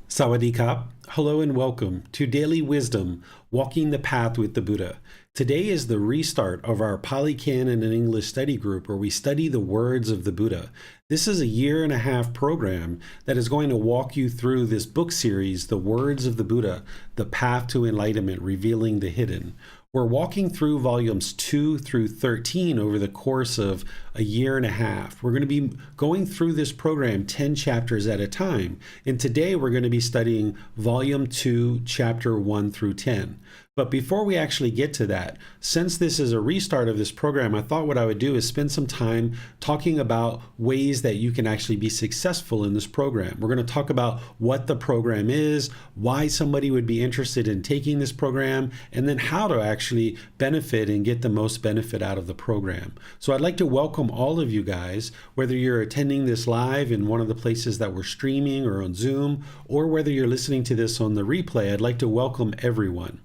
Sawadee-kap. Hello and welcome to Daily Wisdom, Walking the Path with the Buddha. Today is the restart of our Pali Canon and English study group where we study the words of the Buddha. This is a 1.5-year program that is going to walk you through this book series, The Words of the Buddha, The Path to Enlightenment, Revealing the Hidden. We're walking through volumes 2 through 13 over the course of a 1.5 years. We're going to be going through this program 10 chapters at a time. And today we're going to be studying volume 2, chapter 1 through 10. But before we actually get to that, since this is a restart of this program, I thought what I would do is spend some time talking about ways that you can actually be successful in this program. We're going to talk about what the program is, why somebody would be interested in taking this program, and then how to actually benefit and get the most benefit out of the program. So I'd like to welcome all of you guys, whether you're attending this live in one of the places that we're streaming or on Zoom, or whether you're listening to this on the replay. I'd like to welcome everyone.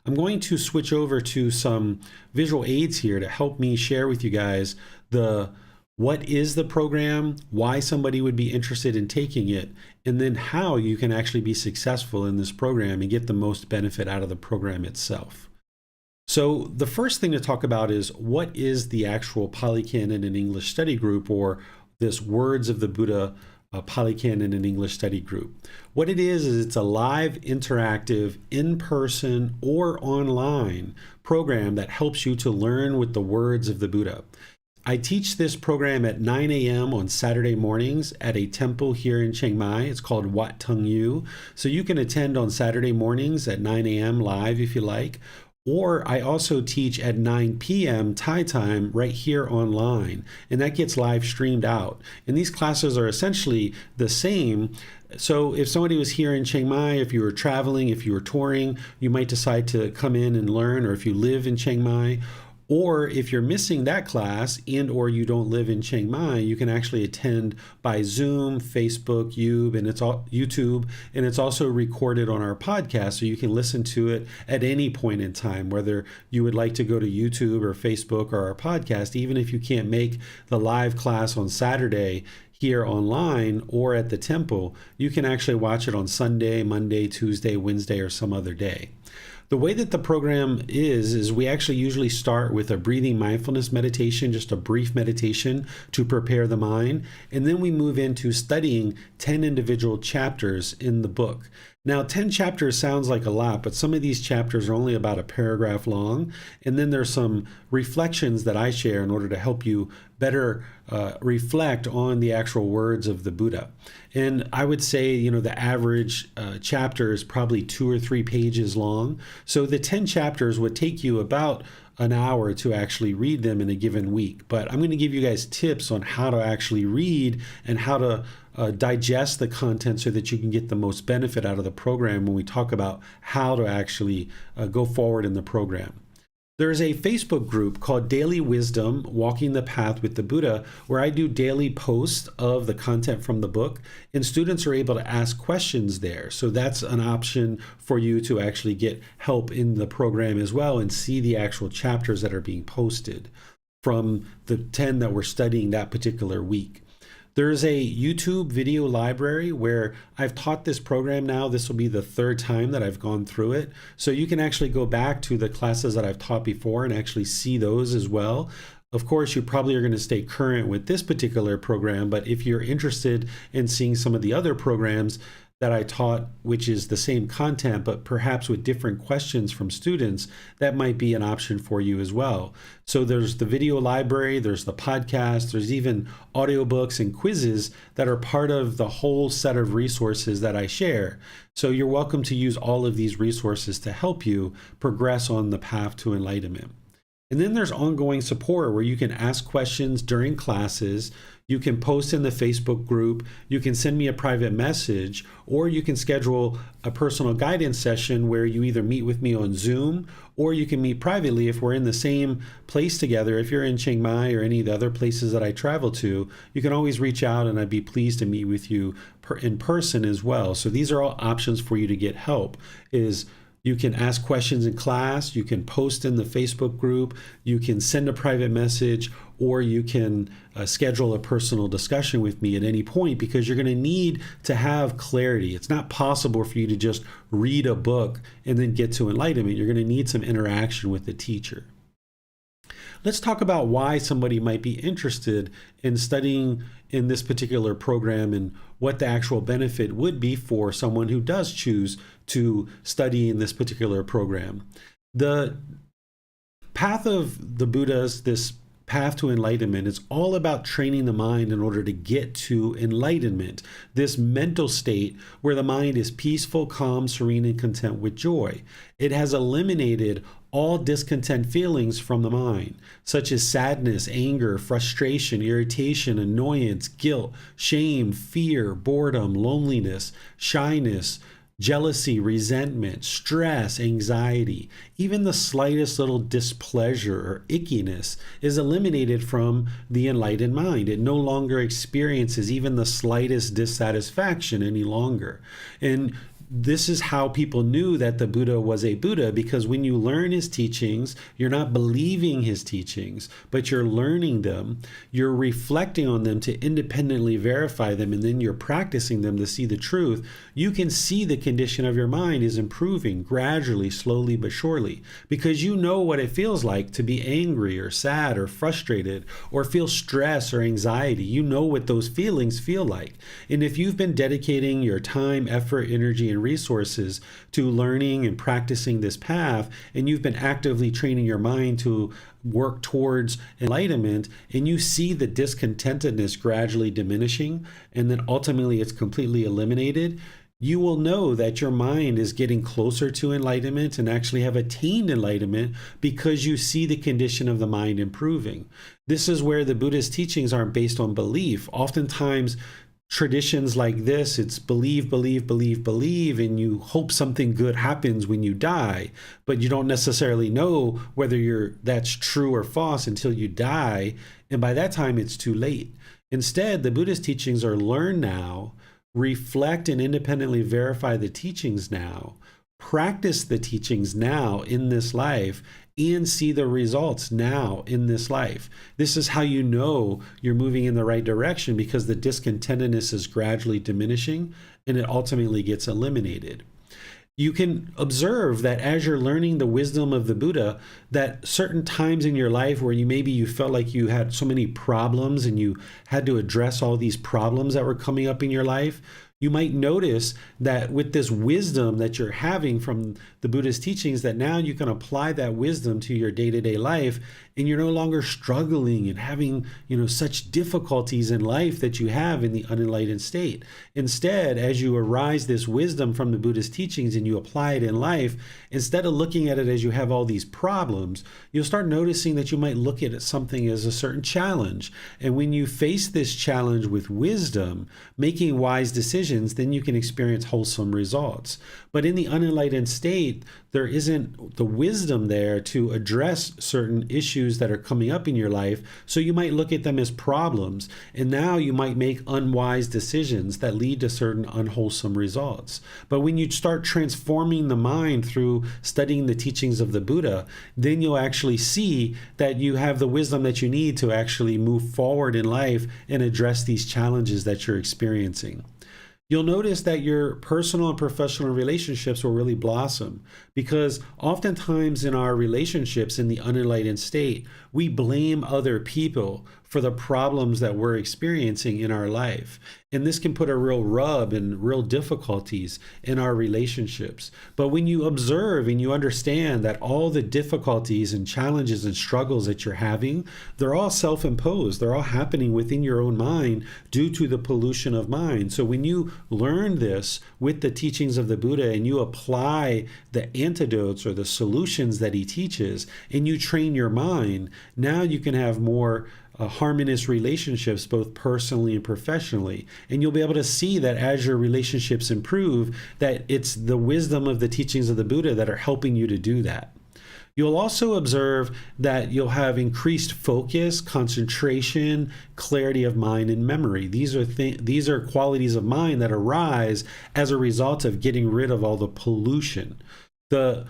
I'm going to switch over to some visual aids here to help me share with you guys what is the program, why somebody would be interested in taking it, and then how you can actually be successful in this program and get the most benefit out of the program itself. So the first thing to talk about is what is the actual Pali Canon and English study group, or this Words of the Buddha Pali Canon and English study group. What it is it's a live, interactive, in-person or online program that helps you to learn with the words of the Buddha. I teach this program at 9 a.m. on Saturday mornings at a temple here in Chiang Mai. It's called Wat Tung Yu. So you can attend on Saturday mornings at 9 a.m. live if you like. Or I also teach at 9 p.m. Thai time right here online, and that gets live streamed out. And these classes are essentially the same. So if somebody was here in Chiang Mai, if you were traveling, if you were touring, you might decide to come in and learn, or if you live in Chiang Mai. Or if you're missing that class and or you don't live in Chiang Mai, you can actually attend by Zoom, Facebook, YouTube, and it's also recorded on our podcast, so you can listen to it at any point in time, whether you would like to go to YouTube or Facebook or our podcast. Even if you can't make the live class on Saturday here online or at the temple, you can actually watch it on Sunday, Monday, Tuesday, Wednesday, or some other day. The way that the program is we actually usually start with a breathing mindfulness meditation, just a brief meditation to prepare the mind, and then we move into studying 10 individual chapters in the book. Now, 10 chapters sounds like a lot, but some of these chapters are only about a paragraph long, and then there's some reflections that I share in order to help you better reflect on the actual words of the Buddha. And I would say, the average chapter is probably 2 or 3 pages long. So the 10 chapters would take you about an hour to actually read them in a given week. But I'm going to give you guys tips on how to actually read and how to digest the content so that you can get the most benefit out of the program when we talk about how to actually go forward in the program. There is a Facebook group called Daily Wisdom, Walking the Path with the Buddha, where I do daily posts of the content from the book, and students are able to ask questions there. So that's an option for you to actually get help in the program as well and see the actual chapters that are being posted from the 10 that we're studying that particular week. There's a YouTube video library where I've taught this program now. This will be the 3rd time that I've gone through it. So you can actually go back to the classes that I've taught before and actually see those as well. Of course, you probably are going to stay current with this particular program, but if you're interested in seeing some of the other programs that I taught, which is the same content, but perhaps with different questions from students, that might be an option for you as well. So there's the video library, there's the podcast, there's even audiobooks and quizzes that are part of the whole set of resources that I share. So you're welcome to use all of these resources to help you progress on the path to enlightenment. And then there's ongoing support where you can ask questions during classes, you can post in the Facebook group, you can send me a private message, or you can schedule a personal guidance session where you either meet with me on Zoom or you can meet privately if we're in the same place together. If you're in Chiang Mai or any of the other places that I travel to, you can always reach out and I'd be pleased to meet with you in person as well. So these are all options for you to get help, is You can ask questions in class, you can post in the Facebook group, you can send a private message, or you can schedule a personal discussion with me at any point, because you're going to need to have clarity. It's not possible for you to just read a book and then get to enlightenment. You're going to need some interaction with the teacher. Let's talk about why somebody might be interested in studying in this particular program and what the actual benefit would be for someone who does choose to study in this particular program. The path of the Buddhas, this path to enlightenment, is all about training the mind in order to get to enlightenment, this mental state where the mind is peaceful, calm, serene, and content with joy. It has eliminated all discontent feelings from the mind, such as sadness, anger, frustration, irritation, annoyance, guilt, shame, fear, boredom, loneliness, shyness, jealousy, resentment, stress, anxiety. Even the slightest little displeasure or ickiness is eliminated from the enlightened mind. It no longer experiences even the slightest dissatisfaction any longer. And this is how people knew that the Buddha was a Buddha, because when you learn his teachings, you're not believing his teachings, but you're learning them, you're reflecting on them to independently verify them, and then you're practicing them to see the truth. You can see the condition of your mind is improving gradually, slowly but surely, because you know what it feels like to be angry or sad or frustrated or feel stress or anxiety. You know what those feelings feel like. And if you've been dedicating your time, effort, energy, and resources to learning and practicing this path, and you've been actively training your mind to work towards enlightenment, and you see the discontentedness gradually diminishing, and then ultimately it's completely eliminated, you will know that your mind is getting closer to enlightenment and actually have attained enlightenment, because you see the condition of the mind improving. This is where the Buddhist teachings aren't based on belief. Oftentimes, traditions like this, it's believe, believe, believe, believe, and you hope something good happens when you die, but you don't necessarily know whether that's true or false until you die, and by that time it's too late. Instead, the Buddhist teachings are learn now, reflect and independently verify the teachings now, practice the teachings now in this life, and see the results now in this life. This is how you know you're moving in the right direction, because the discontentedness is gradually diminishing and it ultimately gets eliminated. You can observe that as you're learning the wisdom of the Buddha, that certain times in your life where you felt like you had so many problems and you had to address all these problems that were coming up in your life, you might notice that with this wisdom that you're having from the Buddhist teachings, that now you can apply that wisdom to your day-to-day life, and you're no longer struggling and having, such difficulties in life that you have in the unenlightened state. Instead, as you arise this wisdom from the Buddhist teachings and you apply it in life, instead of looking at it as you have all these problems, you'll start noticing that you might look at something as a certain challenge. And when you face this challenge with wisdom, making wise decisions, then you can experience wholesome results. But in the unenlightened state, there isn't the wisdom there to address certain issues that are coming up in your life. So you might look at them as problems, and now you might make unwise decisions that lead to certain unwholesome results. But when you start transforming the mind through studying the teachings of the Buddha, then you'll actually see that you have the wisdom that you need to actually move forward in life and address these challenges that you're experiencing. You'll notice that your personal and professional relationships will really blossom, because oftentimes in our relationships in the unenlightened state, we blame other people for the problems that we're experiencing in our life. And this can put a real rub and real difficulties in our relationships. But when you observe and you understand that all the difficulties and challenges and struggles that you're having, they're all self-imposed. They're all happening within your own mind due to the pollution of mind. So when you learn this with the teachings of the Buddha and you apply the antidotes or the solutions that he teaches, and you train your mind, now you can have more harmonious relationships, both personally and professionally. And you'll be able to see that as your relationships improve, that it's the wisdom of the teachings of the Buddha that are helping you to do that. You'll also observe that you'll have increased focus, concentration, clarity of mind, and memory. These are qualities of mind that arise as a result of getting rid of all the pollution. The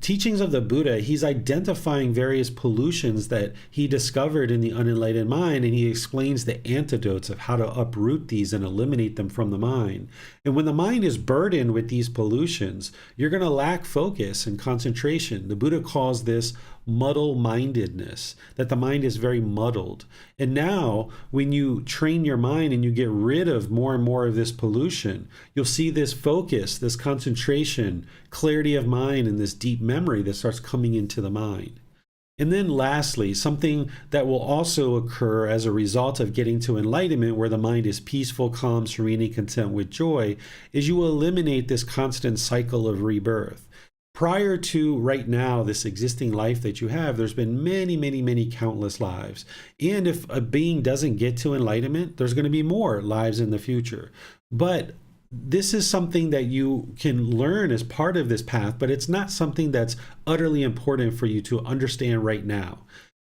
teachings of the Buddha, he's identifying various pollutions that he discovered in the unenlightened mind, and he explains the antidotes of how to uproot these and eliminate them from the mind. And when the mind is burdened with these pollutions, you're going to lack focus and concentration. The Buddha calls this muddle-mindedness, that the mind is very muddled. And now, when you train your mind and you get rid of more and more of this pollution, you'll see this focus, this concentration, clarity of mind, and this deep memory that starts coming into the mind. And then lastly, something that will also occur as a result of getting to enlightenment, where the mind is peaceful, calm, serene, and content with joy, is you will eliminate this constant cycle of rebirth. Prior to right now, this existing life that you have, there's been many, many, many countless lives. And if a being doesn't get to enlightenment, there's going to be more lives in the future. But this is something that you can learn as part of this path, but it's not something that's utterly important for you to understand right now.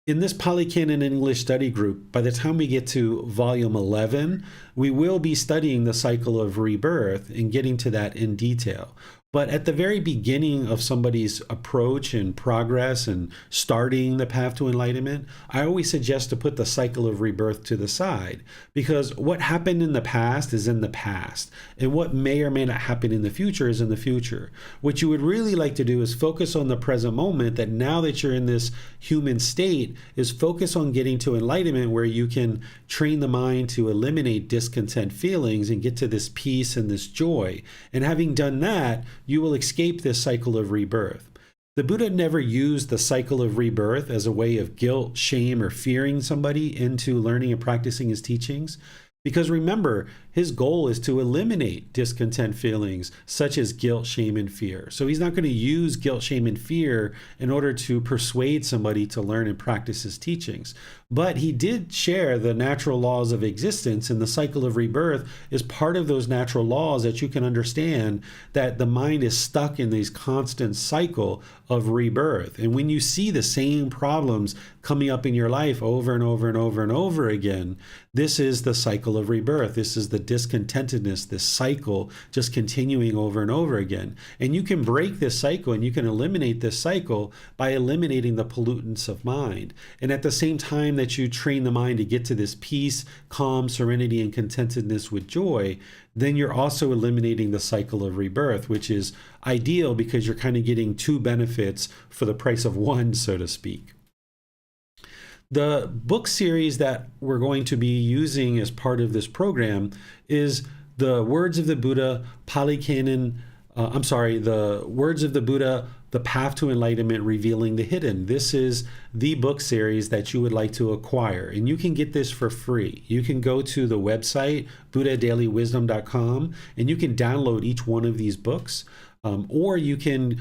In this Pali Canon English study group, by the time we get to volume 11, we will be studying the cycle of rebirth and getting to that in detail. But at the very beginning of somebody's approach and progress and starting the path to enlightenment, I always suggest to put the cycle of rebirth to the side, because what happened in the past is in the past, and what may or may not happen in the future is in the future. What you would really like to do is focus on the present moment, that now that you're in this human state, is focus on getting to enlightenment, where you can train the mind to eliminate discontent feelings and get to this peace and this joy. And having done that, you will escape this cycle of rebirth. The Buddha never used the cycle of rebirth as a way of guilt, shame, or fearing somebody into learning and practicing his teachings. Because remember, his goal is to eliminate discontent feelings such as guilt, shame, and fear. So he's not going to use guilt, shame, and fear in order to persuade somebody to learn and practice his teachings. But he did share the natural laws of existence, and the cycle of rebirth is part of those natural laws, that you can understand that the mind is stuck in this constant cycle of rebirth. And when you see the same problems coming up in your life over and over and over and over again, this is the cycle of rebirth. This is the discontentedness, this cycle just continuing over and over again. And you can break this cycle, and you can eliminate this cycle by eliminating the pollutants of mind. And at the same time that you train the mind to get to this peace, calm, serenity, and contentedness with joy, then you're also eliminating the cycle of rebirth, which is ideal because you're kind of getting two benefits for the price of one, so to speak. The book series that we're going to be using as part of this program is the Words of the Buddha, Pali Canon, the Words of the Buddha, The Path to Enlightenment, Revealing the Hidden. This is the book series that you would like to acquire, and you can get this for free. You can go to the website, buddhadailywisdom.com, and you can download each one of these books. Or you can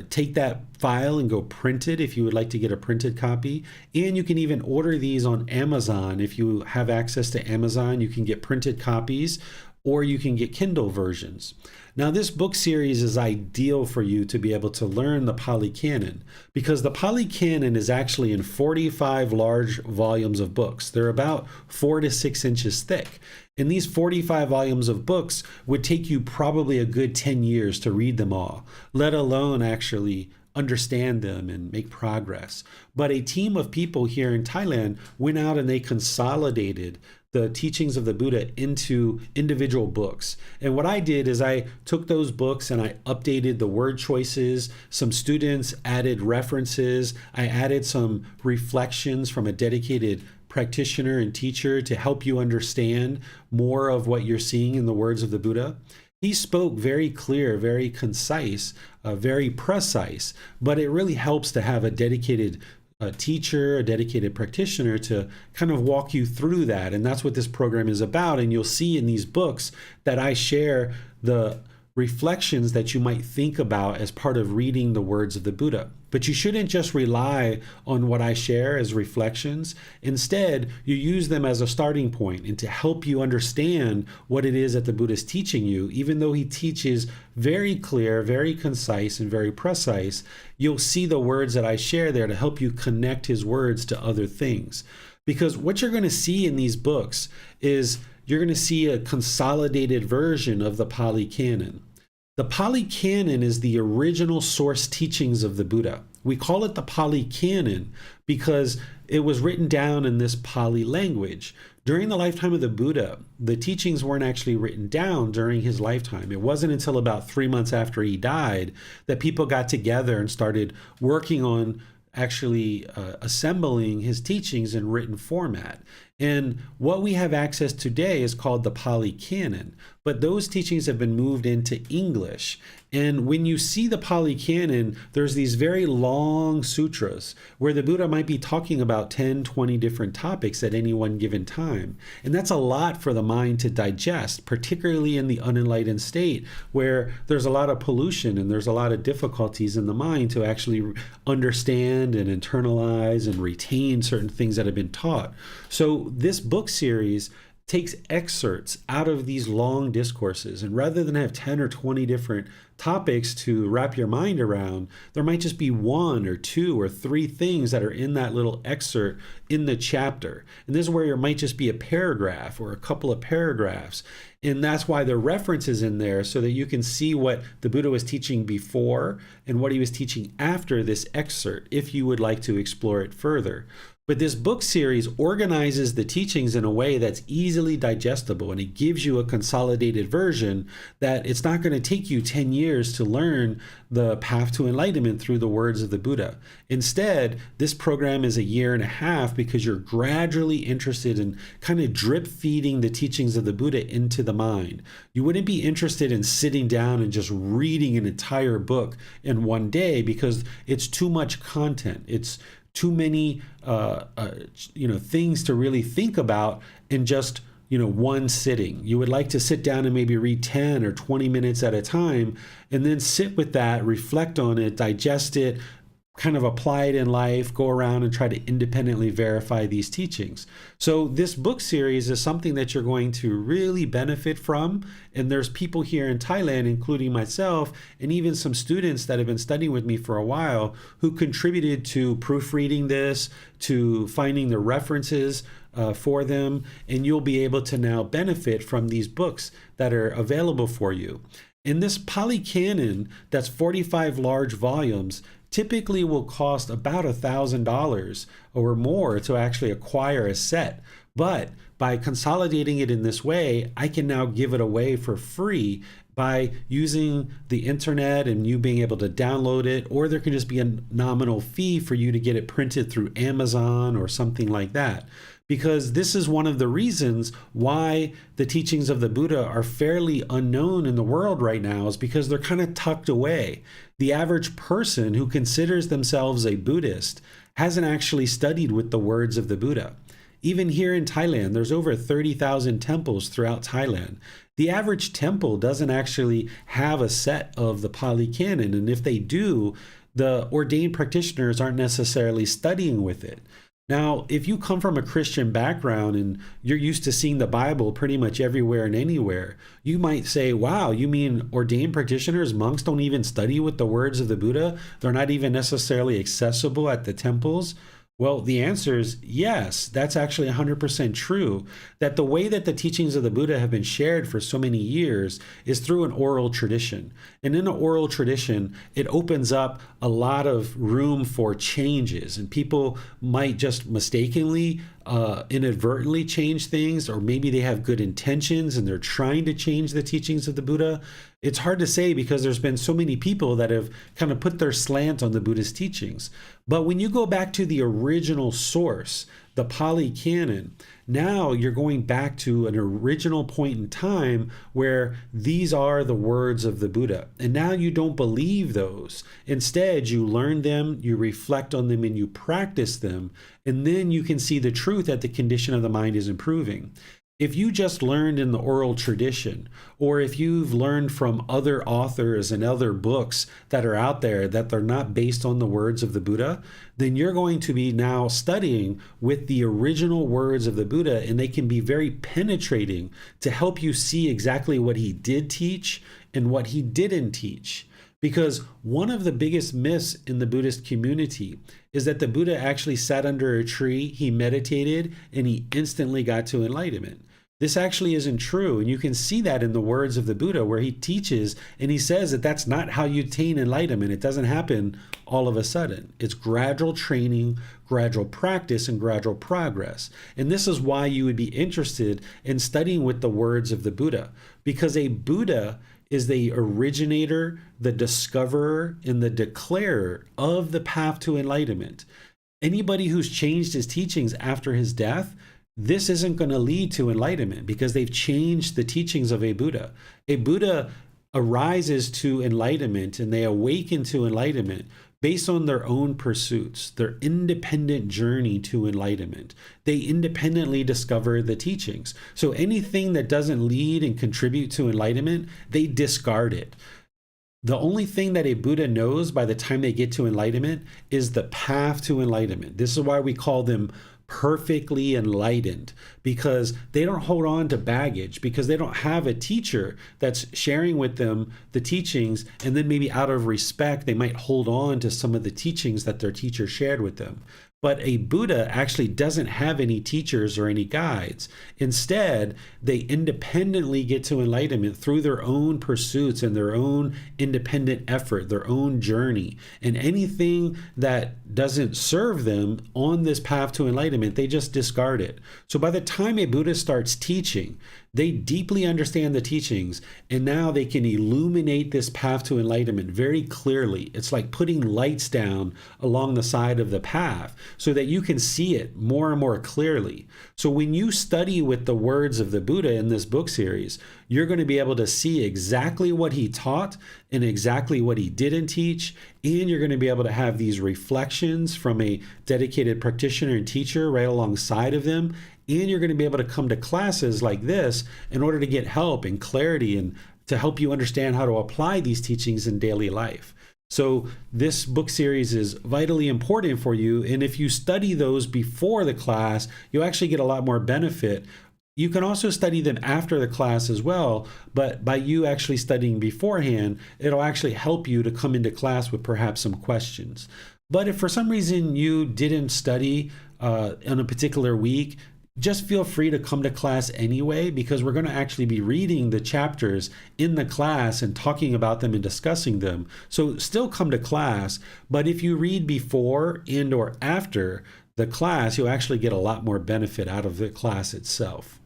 take that file and go print it if you would like to get a printed copy. And you can even order these on Amazon. If you have access to Amazon, you can get printed copies, or you can get Kindle versions. Now, this book series is ideal for you to be able to learn the Pali Canon, because the Pali Canon is actually in 45 large volumes of books. They're about 4 to 6 inches thick. And these 45 volumes of books would take you probably a good 10 years to read them all, let alone actually understand them and make progress. But a team of people here in Thailand went out and they consolidated the teachings of the Buddha into individual books. And what I did is I took those books and I updated the word choices. Some students added references. I added some reflections from a dedicated practitioner and teacher to help you understand more of what you're seeing in the words of the Buddha. He spoke very clear, very concise, very precise, but it really helps to have a dedicated teacher, a dedicated practitioner to kind of walk you through that. And that's what this program is about. And you'll see in these books that I share the reflections that you might think about as part of reading the words of the Buddha. But you shouldn't just rely on what I share as reflections. Instead, you use them as a starting point and to help you understand what it is that the Buddha is teaching you. Even though he teaches very clear, very concise, and very precise, you'll see the words that I share there to help you connect his words to other things. Because what you're going to see in these books is you're going to see a consolidated version of the Pali Canon. The Pali Canon is the original source teachings of the Buddha. We call it the Pali Canon because it was written down in this Pali language. During the lifetime of the Buddha, the teachings weren't actually written down during his lifetime. It wasn't until about 3 months after he died that people got together and started working on actually assembling his teachings in written format. And what we have access to today is called the Pali Canon, but those teachings have been moved into English. And when you see the Pali Canon, there's these very long sutras where the Buddha might be talking about 10, 20 different topics at any one given time. And that's a lot for the mind to digest, particularly in the unenlightened state where there's a lot of pollution and there's a lot of difficulties in the mind to actually understand and internalize and retain certain things that have been taught. So this book series takes excerpts out of these long discourses, and rather than have 10 or 20 different topics to wrap your mind around, there might just be 1 or 2 or 3 things that are in that little excerpt in the chapter. And this is where there might just be a paragraph or a couple of paragraphs. And that's why the reference is in there, so that you can see what the Buddha was teaching before and what he was teaching after this excerpt, if you would like to explore it further. But this book series organizes the teachings in a way that's easily digestible, and it gives you a consolidated version that it's not going to take you 10 years to learn the path to enlightenment through the words of the Buddha. Instead, this program is 1.5 years because you're gradually interested in kind of drip feeding the teachings of the Buddha into the mind. You wouldn't be interested in sitting down and just reading an entire book in one day because it's too much content. It's too many things to really think about in just one sitting. You would like to sit down and maybe read 10 or 20 minutes at a time, and then sit with that, reflect on it, digest it, kind of apply it in life, go around and try to independently verify these teachings. So this book series is something that you're going to really benefit from. And there's people here in Thailand, including myself, and even some students that have been studying with me for a while, who contributed to proofreading this, to finding the references for them. And you'll be able to now benefit from these books that are available for you. In this Pali Canon, that's 45 large volumes, typically will cost about $1,000 or more to actually acquire a set. But by consolidating it in this way, I can now give it away for free by using the internet and you being able to download it, or there can just be a nominal fee for you to get it printed through Amazon or something like that. Because this is one of the reasons why the teachings of the Buddha are fairly unknown in the world right now, is because they're kind of tucked away. The average person who considers themselves a Buddhist hasn't actually studied with the words of the Buddha. Even here in Thailand, there's over 30,000 temples throughout Thailand. The average temple doesn't actually have a set of the Pali Canon, and if they do, the ordained practitioners aren't necessarily studying with it. Now, if you come from a Christian background and you're used to seeing the Bible pretty much everywhere and anywhere, you might say, wow, you mean ordained practitioners, monks don't even study with the words of the Buddha? They're not even necessarily accessible at the temples? Well, the answer is yes, that's actually 100% true. That the way that the teachings of the Buddha have been shared for so many years is through an oral tradition. And in an oral tradition, it opens up a lot of room for changes. And people might just mistakenly, inadvertently change things, or maybe they have good intentions and they're trying to change the teachings of the Buddha. It's hard to say because there's been so many people that have kind of put their slant on the Buddha's teachings. But when you go back to the original source, the Pali Canon, now you're going back to an original point in time where these are the words of the Buddha. And now you don't believe those. Instead, you learn them, you reflect on them, and you practice them. And then you can see the truth that the condition of the mind is improving. If you just learned in the oral tradition, or if you've learned from other authors and other books that are out there that they're not based on the words of the Buddha, then you're going to be now studying with the original words of the Buddha, and they can be very penetrating to help you see exactly what he did teach and what he didn't teach. Because one of the biggest myths in the Buddhist community is that the Buddha actually sat under a tree, he meditated, and he instantly got to enlightenment. This actually isn't true. And you can see that in the words of the Buddha, where he teaches and he says that that's not how you attain enlightenment. It doesn't happen all of a sudden. It's gradual training, gradual practice, and gradual progress. And this is why you would be interested in studying with the words of the Buddha, because a Buddha is the originator, the discoverer, and the declarer of the path to enlightenment. Anybody who's changed his teachings after his death, this isn't going to lead to enlightenment, because they've changed the teachings of a Buddha. A Buddha arises to enlightenment and they awaken to enlightenment based on their own pursuits, their independent journey to enlightenment. They independently discover the teachings. So anything that doesn't lead and contribute to enlightenment, they discard it. The only thing that a Buddha knows by the time they get to enlightenment is the path to enlightenment. This is why we call them perfectly enlightened, because they don't hold on to baggage, because they don't have a teacher that's sharing with them the teachings, and then maybe out of respect they might hold on to some of the teachings that their teacher shared with them. But a Buddha actually doesn't have any teachers or any guides. Instead, they independently get to enlightenment through their own pursuits and their own independent effort, their own journey. And anything that doesn't serve them on this path to enlightenment, they just discard it. So by the time a Buddha starts teaching, they deeply understand the teachings, and now they can illuminate this path to enlightenment very clearly. It's like putting lights down along the side of the path so that you can see it more and more clearly. So when you study with the words of the Buddha in this book series, you're going to be able to see exactly what he taught and exactly what he didn't teach, and you're going to be able to have these reflections from a dedicated practitioner and teacher right alongside of them. And you're going to be able to come to classes like this in order to get help and clarity and to help you understand how to apply these teachings in daily life. So this book series is vitally important for you. And if you study those before the class, you'll actually get a lot more benefit. You can also study them after the class as well, but by you actually studying beforehand, it'll actually help you to come into class with perhaps some questions. But if for some reason you didn't study in a particular week, just feel free to come to class anyway, because we're going to actually be reading the chapters in the class and talking about them and discussing them. So still come to class, but if you read before and or after the class, you'll actually get a lot more benefit out of the class itself.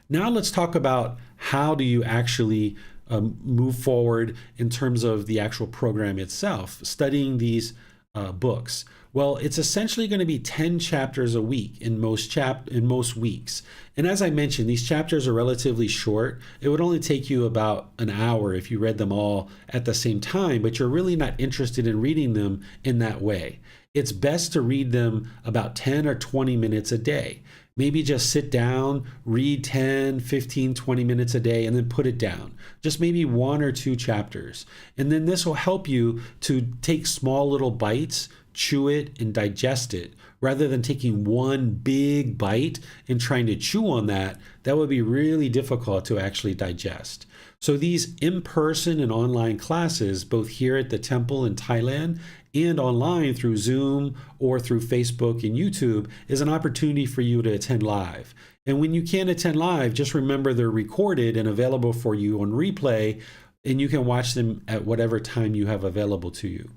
Now let's talk about how do you actually move forward in terms of the actual program itself, studying these books. Well, it's essentially going to be 10 chapters a week in most weeks. And as I mentioned, these chapters are relatively short. It would only take you about an hour if you read them all at the same time, but you're really not interested in reading them in that way. It's best to read them about 10 or 20 minutes a day. Maybe just sit down, read 10, 15, 20 minutes a day, and then put it down. Just maybe 1 or 2 chapters. And then this will help you to take small little bites, chew it, and digest it. Rather than taking one big bite and trying to chew on that, that would be really difficult to actually digest. So these in-person and online classes, both here at the temple in Thailand and online through Zoom or through Facebook and YouTube, is an opportunity for you to attend live. And when you can't attend live, just remember they're recorded and available for you on replay, and you can watch them at whatever time you have available to you.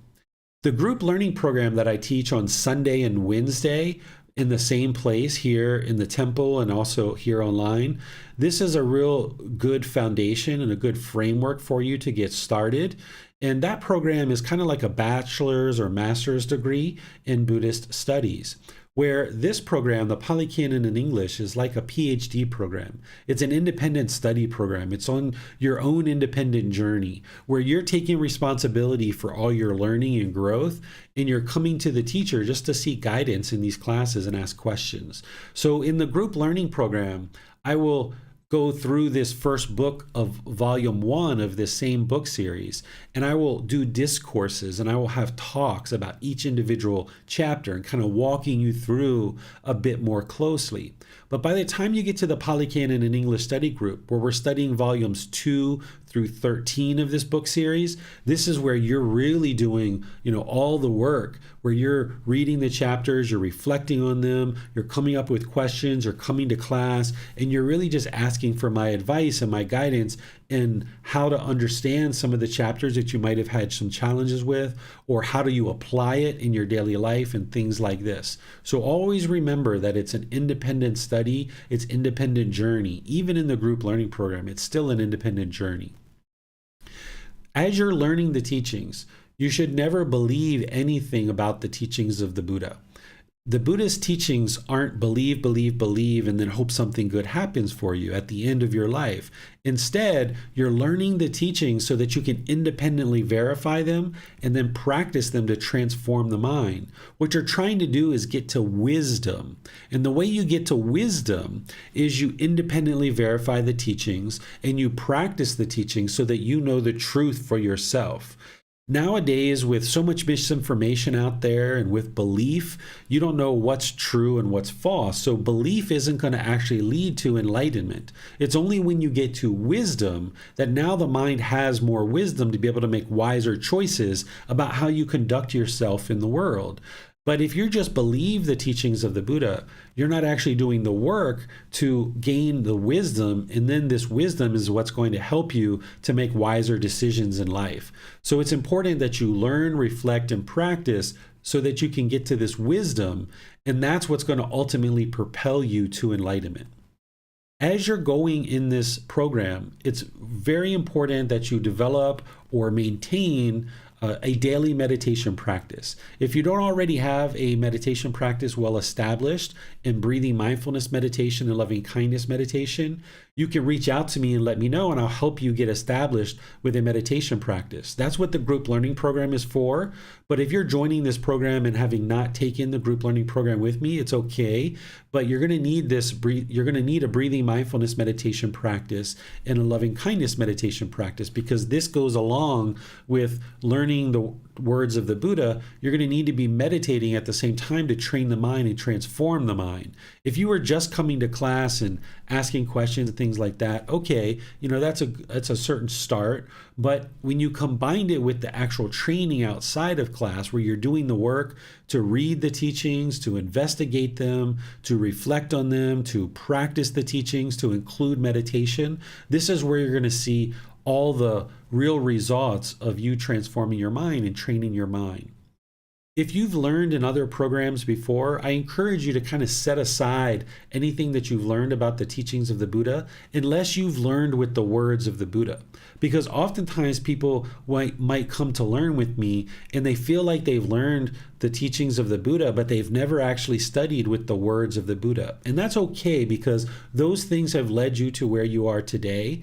The group learning program that I teach on Sunday and Wednesday in the same place here in the temple and also here online, this is a real good foundation and a good framework for you to get started. And that program is kind of like a bachelor's or master's degree in Buddhist studies, where this program, the Pali Canon in English, is like a PhD program. It's an independent study program. It's on your own independent journey, where you're taking responsibility for all your learning and growth, and you're coming to the teacher just to seek guidance in these classes and ask questions. So in the group learning program, I will go through this first book of volume 1 of this same book series, and I will do discourses and I will have talks about each individual chapter and kind of walking you through a bit more closely. But by the time you get to the Pali Canon and English study group, where we're studying volumes 2 through 13 of this book series, this is where you're really doing, all the work, where you're reading the chapters, you're reflecting on them, you're coming up with questions, you're coming to class, and you're really just asking for my advice and my guidance in how to understand some of the chapters that you might have had some challenges with, or how do you apply it in your daily life and things like this. So always remember that it's an independent study, it's independent journey. Even in the group learning program, it's still an independent journey. As you're learning the teachings, you should never believe anything about the teachings of the Buddha. The Buddha's teachings aren't believe, and then hope something good happens for you at the end of your life. Instead, you're learning the teachings so that you can independently verify them and then practice them to transform the mind. What you're trying to do is get to wisdom. And the way you get to wisdom is you independently verify the teachings and you practice the teachings so that you know the truth for yourself. Nowadays, with so much misinformation out there and with belief, you don't know what's true and what's false. So belief isn't going to actually lead to enlightenment. It's only when you get to wisdom that now the mind has more wisdom to be able to make wiser choices about how you conduct yourself in the world. But if you just believe the teachings of the Buddha, you're not actually doing the work to gain the wisdom, and then this wisdom is what's going to help you to make wiser decisions in life. So it's important that you learn, reflect, and practice so that you can get to this wisdom, and that's what's going to ultimately propel you to enlightenment. As you're going in this program, it's very important that you develop or maintain a daily meditation practice. If you don't already have a meditation practice well established in breathing mindfulness meditation and loving kindness meditation, you can reach out to me and let me know, and I'll help you get established with a meditation practice. That's what the group learning program is for. But if you're joining this program and having not taken the group learning program with me, it's okay. But you're going to need you're going to need a breathing mindfulness meditation practice and a loving kindness meditation practice, because this goes along with learning the words of the Buddha. You're going to need to be meditating at the same time to train the mind and transform the mind. If you were just coming to class and asking questions and things like that, okay, that's a certain start. But when you combined it with the actual training outside of class, where you're doing the work to read the teachings, to investigate them, to reflect on them, to practice the teachings, to include meditation, this is where you're going to see all the real results of you transforming your mind and training your mind. If you've learned in other programs before, I encourage you to kind of set aside anything that you've learned about the teachings of the Buddha, unless you've learned with the words of the Buddha. Because oftentimes people might come to learn with me and they feel like they've learned the teachings of the Buddha, but they've never actually studied with the words of the Buddha. And that's okay, because those things have led you to where you are today.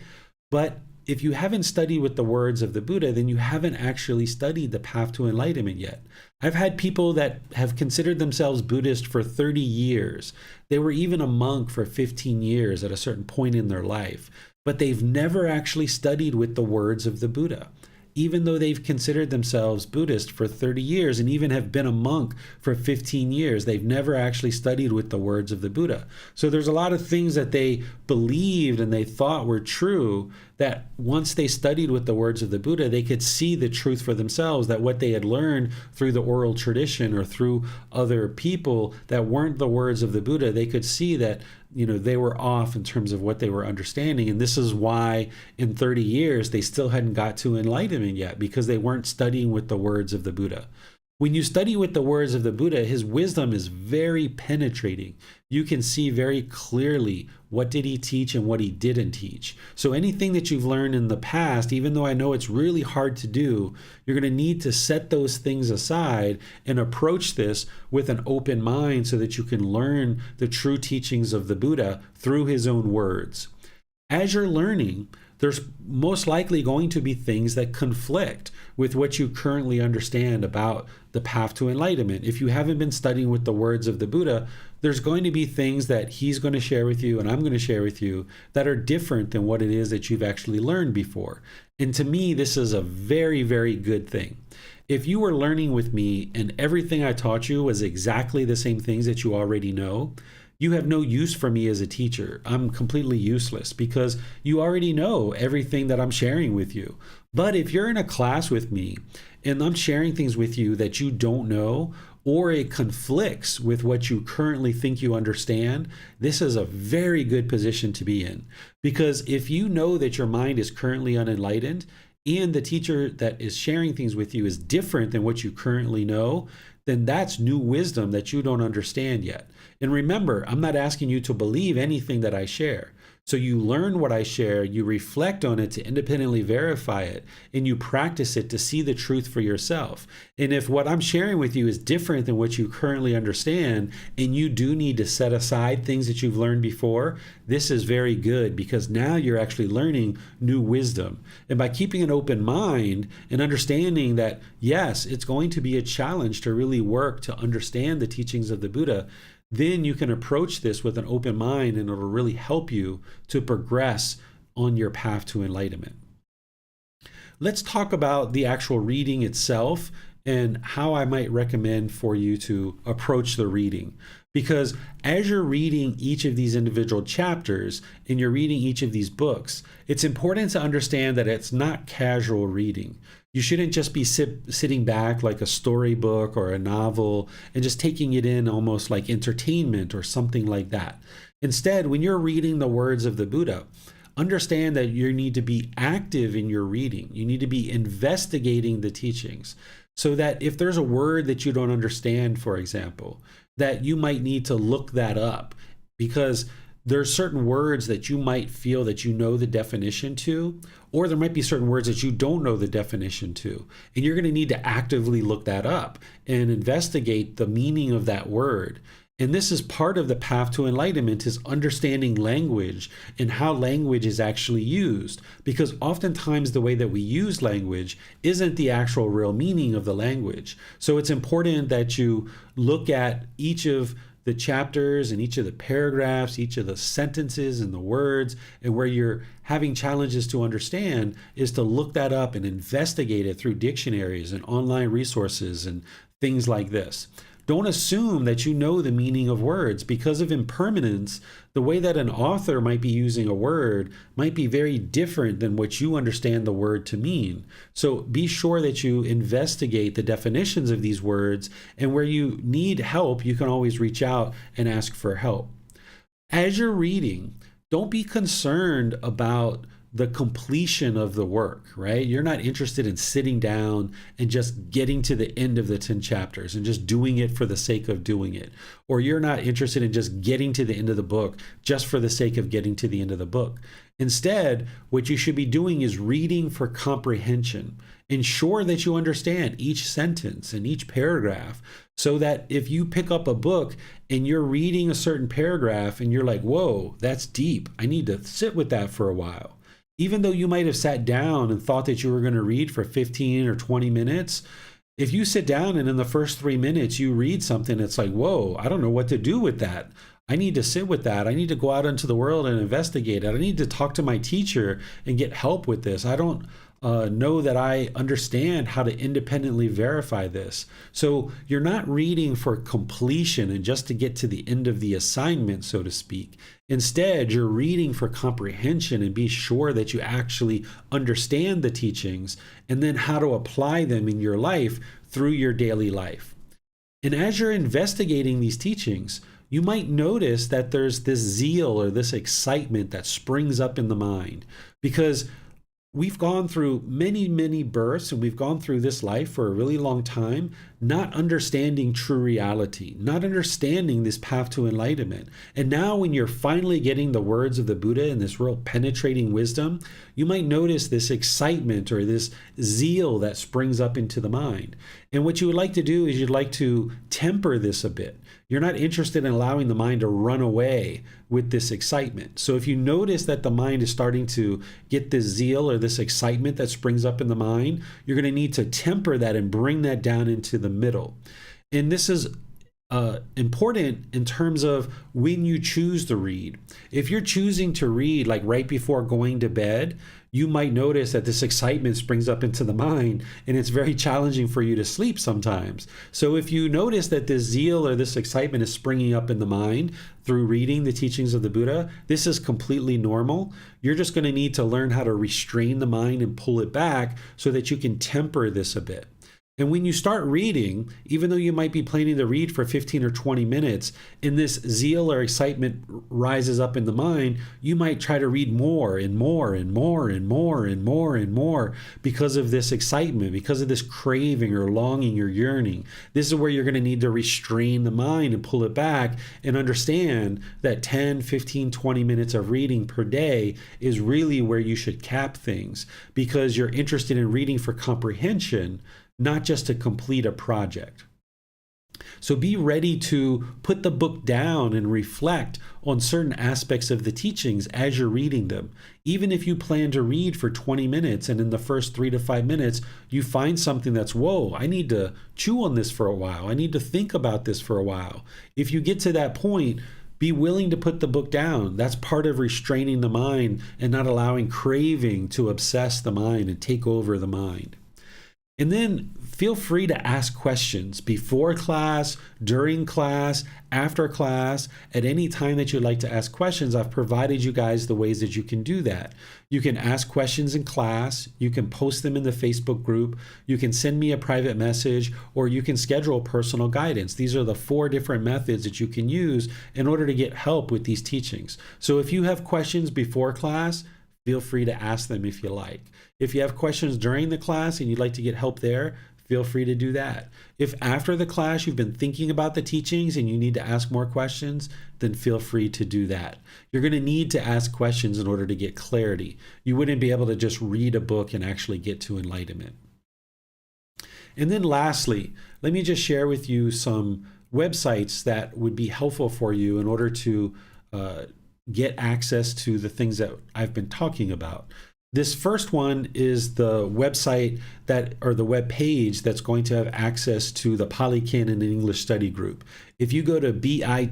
But if you haven't studied with the words of the Buddha, then you haven't actually studied the path to enlightenment yet. I've had people that have considered themselves Buddhist for 30 years. They were even a monk for 15 years at a certain point in their life, but they've never actually studied with the words of the Buddha. Even though they've considered themselves Buddhist for 30 years and even have been a monk for 15 years, they've never actually studied with the words of the Buddha. So there's a lot of things that they believed and they thought were true, that once they studied with the words of the Buddha, they could see the truth for themselves, that what they had learned through the oral tradition or through other people that weren't the words of the Buddha, they could see that they were off in terms of what they were understanding. And this is why in 30 years, they still hadn't got to enlightenment yet, because they weren't studying with the words of the Buddha. When you study with the words of the Buddha, his wisdom is very penetrating. You can see very clearly what did he teach and what he didn't teach. So anything that you've learned in the past, even though I know it's really hard to do, you're going to need to set those things aside and approach this with an open mind so that you can learn the true teachings of the Buddha through his own words. As you're learning, there's most likely going to be things that conflict with what you currently understand about the path to enlightenment. If you haven't been studying with the words of the Buddha, there's going to be things that he's going to share with you and I'm going to share with you that are different than what it is that you've actually learned before. And to me, this is a very, very good thing. If you were learning with me and everything I taught you was exactly the same things that you already know, you have no use for me as a teacher. I'm completely useless because you already know everything that I'm sharing with you. But if you're in a class with me and I'm sharing things with you that you don't know, or it conflicts with what you currently think you understand, this is a very good position to be in. Because if you know that your mind is currently unenlightened and the teacher that is sharing things with you is different than what you currently know, then that's new wisdom that you don't understand yet. And remember, I'm not asking you to believe anything that I share. So you learn what I share, you reflect on it to independently verify it, and you practice it to see the truth for yourself. And if what I'm sharing with you is different than what you currently understand, and you do need to set aside things that you've learned before, this is very good because now you're actually learning new wisdom. And by keeping an open mind and understanding that, yes, it's going to be a challenge to really work to understand the teachings of the Buddha, then you can approach this with an open mind and it'll really help you to progress on your path to enlightenment. Let's talk about the actual reading itself and how I might recommend for you to approach the reading. Because as you're reading each of these individual chapters and you're reading each of these books, it's important to understand that it's not casual reading. You shouldn't just be sitting back like a storybook or a novel and just taking it in almost like entertainment or something like that. Instead, when you're reading the words of the Buddha, understand that you need to be active in your reading. You need to be investigating the teachings so that if there's a word that you don't understand, for example, that you might need to look that up because there's certain words that you might feel that you know the definition to, or there might be certain words that you don't know the definition to. And you're going to need to actively look that up and investigate the meaning of that word. And this is part of the path to enlightenment, is understanding language and how language is actually used. Because oftentimes the way that we use language isn't the actual real meaning of the language. So it's important that you look at each of the chapters and each of the paragraphs, each of the sentences and the words, and where you're having challenges to understand is to look that up and investigate it through dictionaries and online resources and things like this. Don't assume that you know the meaning of words. Because of impermanence, the way that an author might be using a word might be very different than what you understand the word to mean. So be sure that you investigate the definitions of these words, and where you need help, you can always reach out and ask for help. As you're reading, don't be concerned about the completion of the work, right? You're not interested in sitting down and just getting to the end of the 10 chapters and just doing it for the sake of doing it. Or you're not interested in just getting to the end of the book just for the sake of getting to the end of the book. Instead, what you should be doing is reading for comprehension. Ensure that you understand each sentence and each paragraph, so that if you pick up a book and you're reading a certain paragraph and you're like, whoa, that's deep, I need to sit with that for a while. Even though you might have sat down and thought that you were going to read for 15 or 20 minutes, if you sit down and in the first 3 minutes you read something, it's like, whoa, I don't know what to do with that. I need to sit with that. I need to go out into the world and investigate it. I need to talk to my teacher and get help with this. I don't know that I understand how to independently verify this. So you're not reading for completion and just to get to the end of the assignment, so to speak. Instead, you're reading for comprehension and be sure that you actually understand the teachings and then how to apply them in your life through your daily life. And as you're investigating these teachings, you might notice that there's this zeal or this excitement that springs up in the mind, because we've gone through many, many births and we've gone through this life for a really long time, not understanding true reality, not understanding this path to enlightenment. And now when you're finally getting the words of the Buddha and this real penetrating wisdom, you might notice this excitement or this zeal that springs up into the mind. And what you would like to do is you'd like to temper this a bit. You're not interested in allowing the mind to run away with this excitement. So if you notice that the mind is starting to get this zeal or this excitement that springs up in the mind, you're going to need to temper that and bring that down into the middle. And this is important in terms of when you choose to read. If you're choosing to read like right before going to bed, you might notice that this excitement springs up into the mind and it's very challenging for you to sleep sometimes. So if you notice that this zeal or this excitement is springing up in the mind through reading the teachings of the Buddha, this is completely normal. You're just going to need to learn how to restrain the mind and pull it back so that you can temper this a bit. And when you start reading, even though you might be planning to read for 15 or 20 minutes, and this zeal or excitement rises up in the mind, you might try to read more and more and more and more and more and more because of this excitement, because of this craving or longing or yearning. This is where you're going to need to restrain the mind and pull it back and understand that 10, 15, 20 minutes of reading per day is really where you should cap things, because you're interested in reading for comprehension, not just to complete a project. So be ready to put the book down and reflect on certain aspects of the teachings as you're reading them. Even if you plan to read for 20 minutes and in the first 3 to 5 minutes, you find something that's, whoa, I need to chew on this for a while. I need to think about this for a while. If you get to that point, be willing to put the book down. That's part of restraining the mind and not allowing craving to obsess the mind and take over the mind. And then feel free to ask questions before class, during class, after class, at any time that you'd like to ask questions. I've provided you guys the ways that you can do that. You can ask questions in class, you can post them in the Facebook group, you can send me a private message, or you can schedule personal guidance. These are the 4 different methods that you can use in order to get help with these teachings. So if you have questions before class, feel free to ask them if you like. If you have questions during the class and you'd like to get help there, feel free to do that. If after the class you've been thinking about the teachings and you need to ask more questions, then feel free to do that. You're going to need to ask questions in order to get clarity. You wouldn't be able to just read a book and actually get to enlightenment. And then lastly, let me just share with you some websites that would be helpful for you in order to get access to the things that I've been talking about. This first one is the website or the web page that's going to have access to the Pali Canon and English study group. If you go to bit.ly/Pali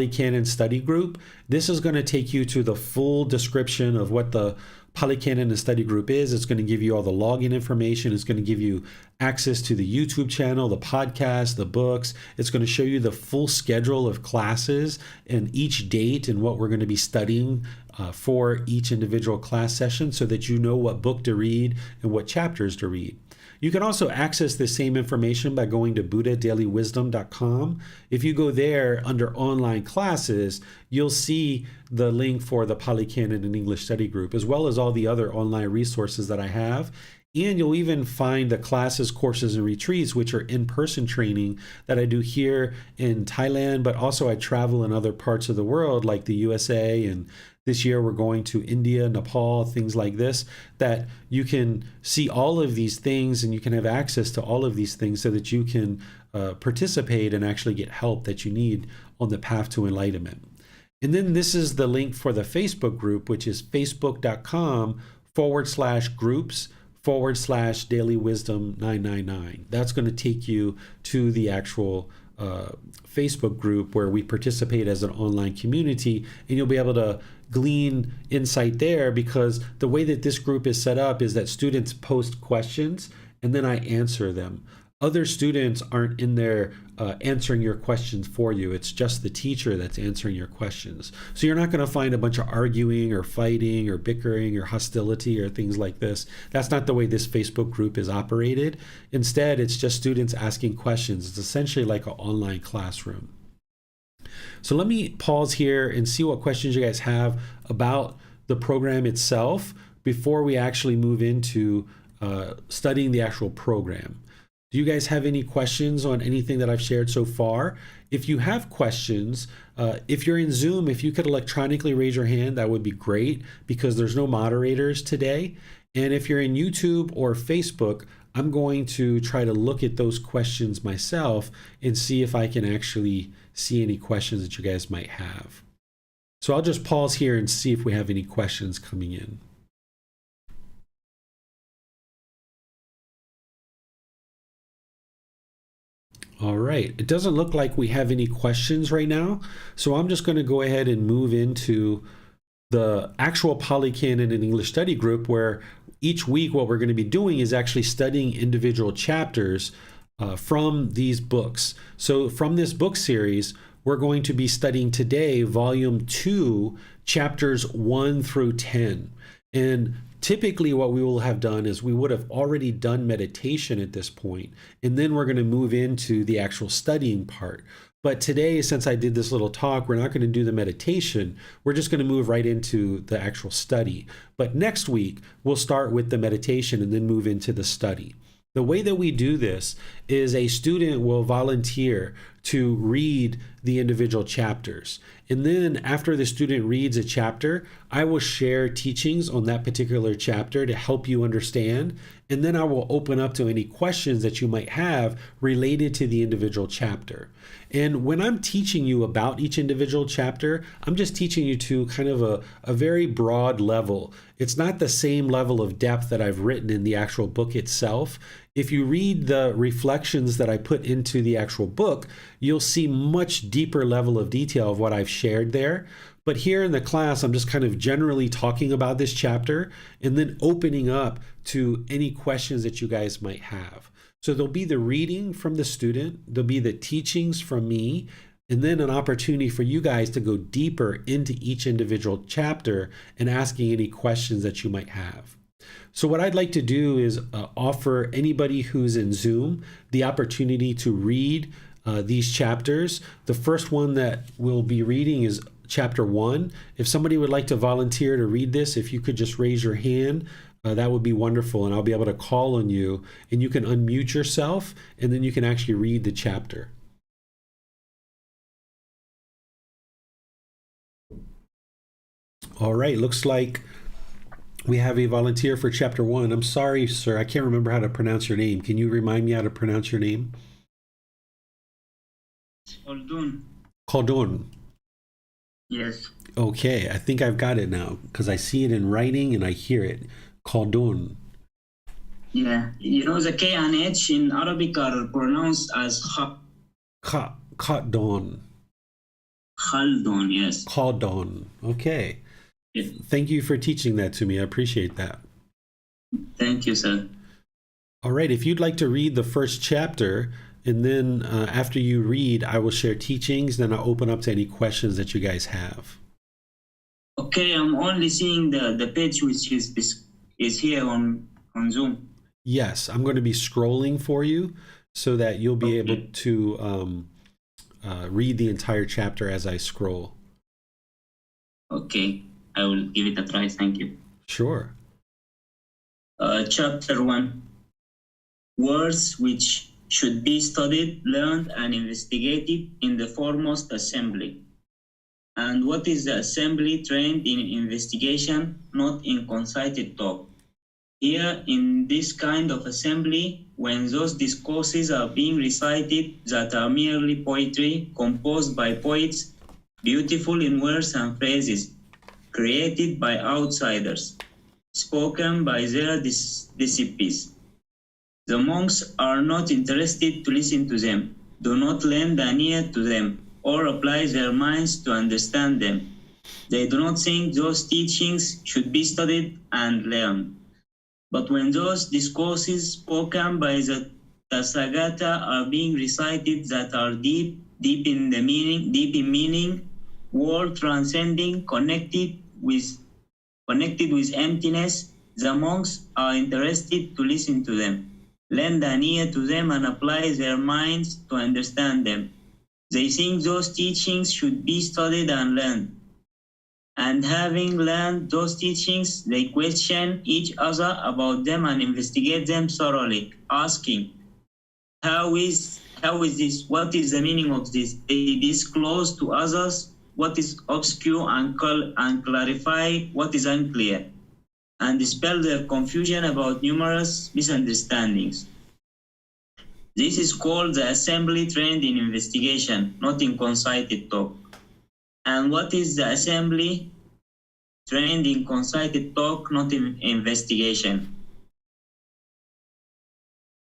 Canon study group, this is going to take you to the full description of what the Pali Canon and study group is. It's going to give you all the login information. It's going to give you access to the YouTube channel, the podcast, the books. It's going to show you the full schedule of classes and each date and what we're going to be studying for each individual class session, so that you know what book to read and what chapters to read. You can also access this same information by going to buddhadailywisdom.com. If you go there under online classes, you'll see the link for the Pali Canon and English study group, as well as all the other online resources that I have. And you'll even find the classes, courses, and retreats, which are in-person training that I do here in Thailand, but also I travel in other parts of the world like the USA, and this year we're going to India, Nepal, things like this, that you can see all of these things and you can have access to all of these things so that you can participate and actually get help that you need on the path to enlightenment. And then this is the link for the Facebook group, which is facebook.com/groups/Daily Wisdom 999. That's going to take you to the actual Facebook group where we participate as an online community, and you'll be able to glean insight there, because the way that this group is set up is that students post questions and then I answer them. Other students aren't in there answering your questions for you. It's just the teacher that's answering your questions. So you're not going to find a bunch of arguing or fighting or bickering or hostility or things like this. That's not the way this Facebook group is operated. Instead, it's just students asking questions. It's essentially like an online classroom. So let me pause here and see what questions you guys have about the program itself before we actually move into studying the actual program. Do you guys have any questions on anything that I've shared so far? If you have questions, if you're in Zoom, if you could electronically raise your hand, that would be great, because there's no moderators today. And if you're in YouTube or Facebook, I'm going to try to look at those questions myself and see if I can actually see any questions that you guys might have. So I'll just pause here and see if we have any questions coming in. All right. It doesn't look like we have any questions right now. So I'm just going to go ahead and move into the actual Pali Canon and English study group, where each week what we're going to be doing is actually studying individual chapters from these books. So from this book series, we're going to be studying today volume 2, chapters 1 through 10. And typically what we will have done is we would have already done meditation at this point, and then we're going to move into the actual studying part. But today, since I did this little talk, we're not going to do the meditation. We're just going to move right into the actual study. But next week, we'll start with the meditation and then move into the study. The way that we do this is a student will volunteer to read the individual chapters. And then after the student reads a chapter, I will share teachings on that particular chapter to help you understand. And then I will open up to any questions that you might have related to the individual chapter. And when I'm teaching you about each individual chapter, I'm just teaching you to kind of a very broad level. It's not the same level of depth that I've written in the actual book itself. If you read the reflections that I put into the actual book, you'll see much deeper level of detail of what I've shared there. But here in the class, I'm just kind of generally talking about this chapter and then opening up to any questions that you guys might have. So there'll be the reading from the student, there'll be the teachings from me, and then an opportunity for you guys to go deeper into each individual chapter and asking any questions that you might have. So what I'd like to do is offer anybody who's in Zoom the opportunity to read these chapters. The first one that we'll be reading is chapter 1. If somebody would like to volunteer to read this, if you could just raise your hand, that would be wonderful, and I'll be able to call on you, and you can unmute yourself, and then you can actually read the chapter. All right, looks like we have a volunteer for chapter 1. I'm sorry, sir, I can't remember how to pronounce your name. Can you remind me how to pronounce your name? Khaldun. Khaldun. Yes. Okay, I think I've got it now because I see it in writing and I hear it. Khaldun. Yeah, you know the K and H in Arabic are pronounced as kha. Khaldun. Khaldun, yes. Khaldun. Okay. Yes. Thank you for teaching that to me. I appreciate that. Thank you, sir. All right, if you'd like to read the first chapter, and then after you read, I will share teachings, then I'll open up to any questions that you guys have. Okay, I'm only seeing the page which is here on Zoom. Yes, I'm going to be scrolling for you so that you'll be able to read the entire chapter as I scroll. Okay, I will give it a try. Thank you. Sure. Chapter 1. Words which should be studied, learned, and investigated in the foremost assembly. And what is the assembly? Trained in investigation, not in concited talk. Here, in this kind of assembly, when those discourses are being recited that are merely poetry, composed by poets, beautiful in words and phrases, created by outsiders, spoken by their disciples, the monks are not interested to listen to them, do not lend an ear to them, or apply their minds to understand them. They do not think those teachings should be studied and learned. But when those discourses spoken by the Tathagata are being recited that are deep in meaning, world transcending, connected with emptiness, the monks are interested to listen to them, lend an ear to them, and apply their minds to understand them. They think those teachings should be studied and learned. And having learned those teachings, they question each other about them and investigate them thoroughly, asking, how is this? What is the meaning of this? They disclose to others what is obscure and clarify what is unclear, and dispel their confusion about numerous misunderstandings. This is called the assembly trained in investigation, not in concited talk. And what is the assembly? Trained in concited talk, not in investigation.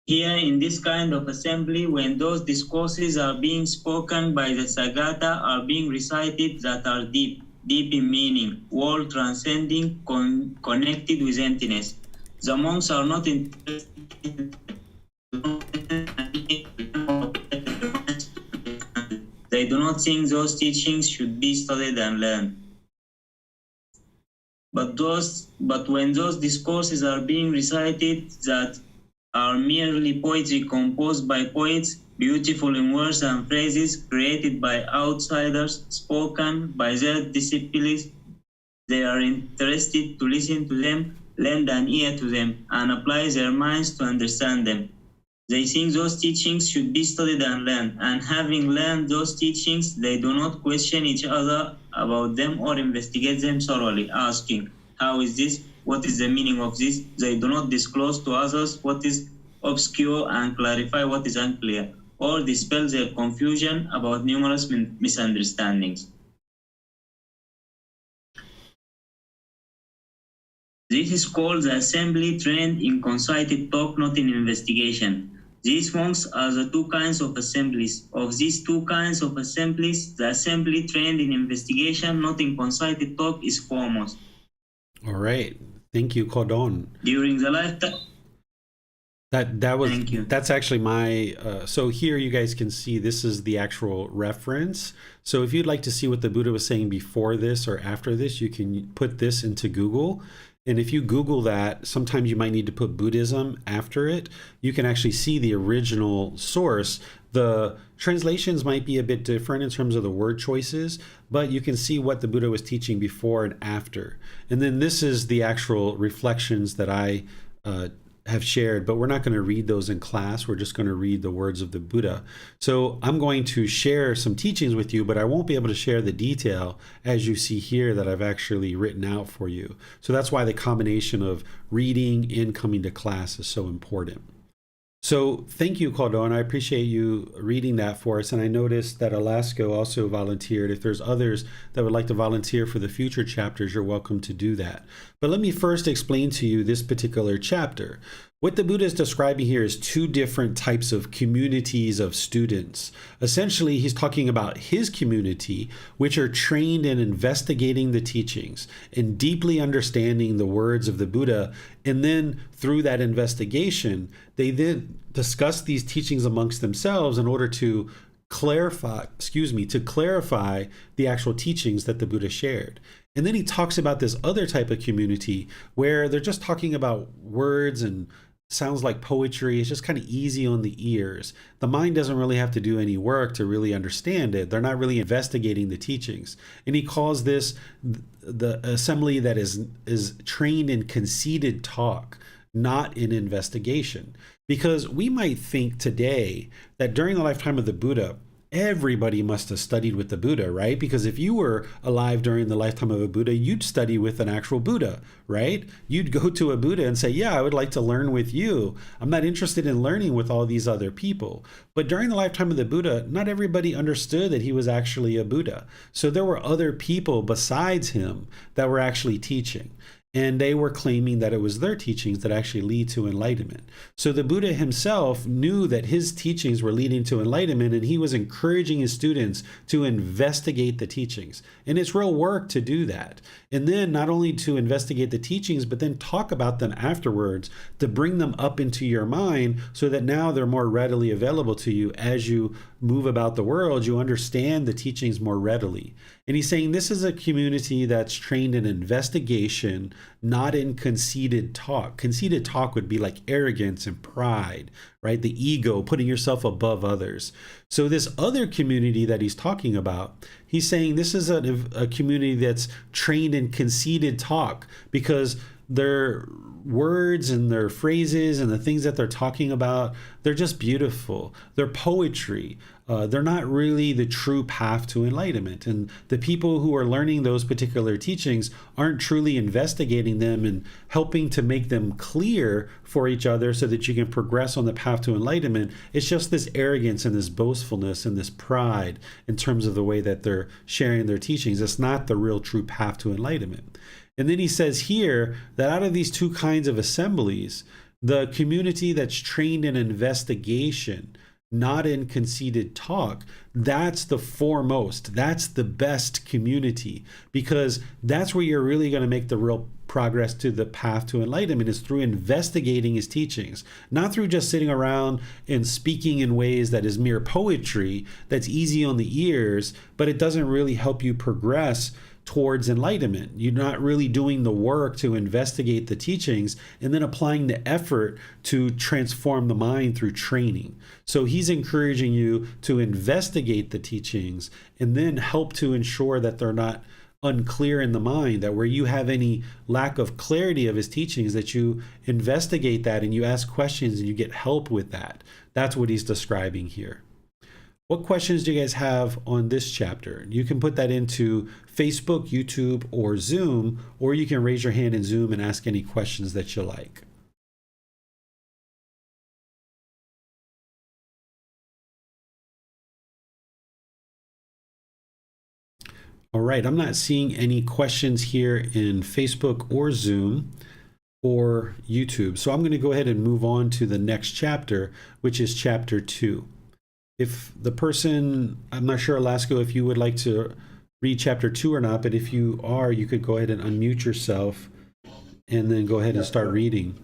Here in this kind of assembly, when those discourses are being spoken by the Sagata, are being recited that are deep in meaning, world transcending, connected with emptiness. The monks are not interested. They do not think those teachings should be studied and learned. But when those discourses are being recited that are merely poetry composed by poets, beautiful in words and phrases created by outsiders, spoken by their disciples, they are interested to listen to them, lend an ear to them, and apply their minds to understand them. They think those teachings should be studied and learned, and having learned those teachings, they do not question each other about them or investigate them thoroughly, asking, how is this? What is the meaning of this? They do not disclose to others what is obscure and clarify what is unclear, or dispel their confusion about numerous misunderstandings. This is called the assembly trained in concited talk, not in investigation. These monks are the two kinds of assemblies. Of these two kinds of assemblies, the assembly trained in investigation, not in concited talk, is foremost. All right. Thank you, Kodon. During the lifetime... That's actually my, so here you guys can see this is the actual reference. So if you'd like to see what the Buddha was saying before this or after this, you can put this into Google. And if you Google that, sometimes you might need to put Buddhism after it. You can actually see the original source. The translations might be a bit different in terms of the word choices, but you can see what the Buddha was teaching before and after. And then this is the actual reflections that I have shared, but we're not going to read those in class. We're just going to read the words of the Buddha. So I'm going to share some teachings with you, but I won't be able to share the detail as you see here that I've actually written out for you. So that's why the combination of reading and coming to class is so important. So thank you, Kodon. I appreciate you reading that for us. And I noticed that Alaska also volunteered. If there's others that would like to volunteer for the future chapters, you're welcome to do that. But let me first explain to you this particular chapter. What the Buddha is describing here is two different types of communities of students. Essentially, he's talking about his community, which are trained in investigating the teachings and deeply understanding the words of the Buddha. And then through that investigation, they then discuss these teachings amongst themselves in order to clarify the actual teachings that the Buddha shared. And then he talks about this other type of community where they're just talking about words and sounds like poetry. It's just kind of easy on the ears. The mind doesn't really have to do any work to really understand it. They're not really investigating the teachings. And he calls this the assembly that is trained in conceited talk, not in investigation. Because we might think today that during the lifetime of the Buddha, everybody must have studied with the Buddha, right? Because if you were alive during the lifetime of a Buddha, you'd study with an actual Buddha, right? You'd go to a Buddha and say, yeah, I would like to learn with you. I'm not interested in learning with all these other people. But during the lifetime of the Buddha, not everybody understood that he was actually a Buddha. So there were other people besides him that were actually teaching. And they were claiming that it was their teachings that actually lead to enlightenment. So the Buddha himself knew that his teachings were leading to enlightenment, and he was encouraging his students to investigate the teachings. And it's real work to do that. And then not only to investigate the teachings, but then talk about them afterwards to bring them up into your mind so that now they're more readily available to you as you move about the world. You understand the teachings more readily. And he's saying this is a community that's trained in investigation, not in conceited talk. Conceited talk would be like arrogance and pride, right? The ego, putting yourself above others. So this other community that he's talking about, he's saying this is a community that's trained in conceited talk because their words and their phrases and the things that they're talking about, they're just beautiful. They're poetry. They're not really the true path to enlightenment. And the people who are learning those particular teachings aren't truly investigating them and helping to make them clear for each other so that you can progress on the path to enlightenment. It's just this arrogance and this boastfulness and this pride in terms of the way that they're sharing their teachings. It's not the real true path to enlightenment. And then he says here that out of these two kinds of assemblies, The community that's trained in investigation, not in conceited talk, that's the foremost. That's the best community, because that's where you're really going to make the real progress to the path to enlightenment, is through investigating his teachings, not through just sitting around and speaking in ways that is mere poetry, that's easy on the ears, but it doesn't really help you progress towards enlightenment. You're not really doing the work to investigate the teachings and then applying the effort to transform the mind through training. So he's encouraging you to investigate the teachings and then help to ensure that they're not unclear in the mind, that where you have any lack of clarity of his teachings, that you investigate that and you ask questions and you get help with that. That's what he's describing here. What questions do you guys have on this chapter? You can put that into Facebook, YouTube, or Zoom, or you can raise your hand in Zoom and ask any questions that you like. All right, I'm not seeing any questions here in Facebook or Zoom or YouTube. So I'm going to go ahead and move on to the next chapter, which is chapter 2. If the person, I'm not sure, Alaska, if you would like to read chapter 2 or not, but if you are, you could go ahead and unmute yourself and then go ahead and start reading.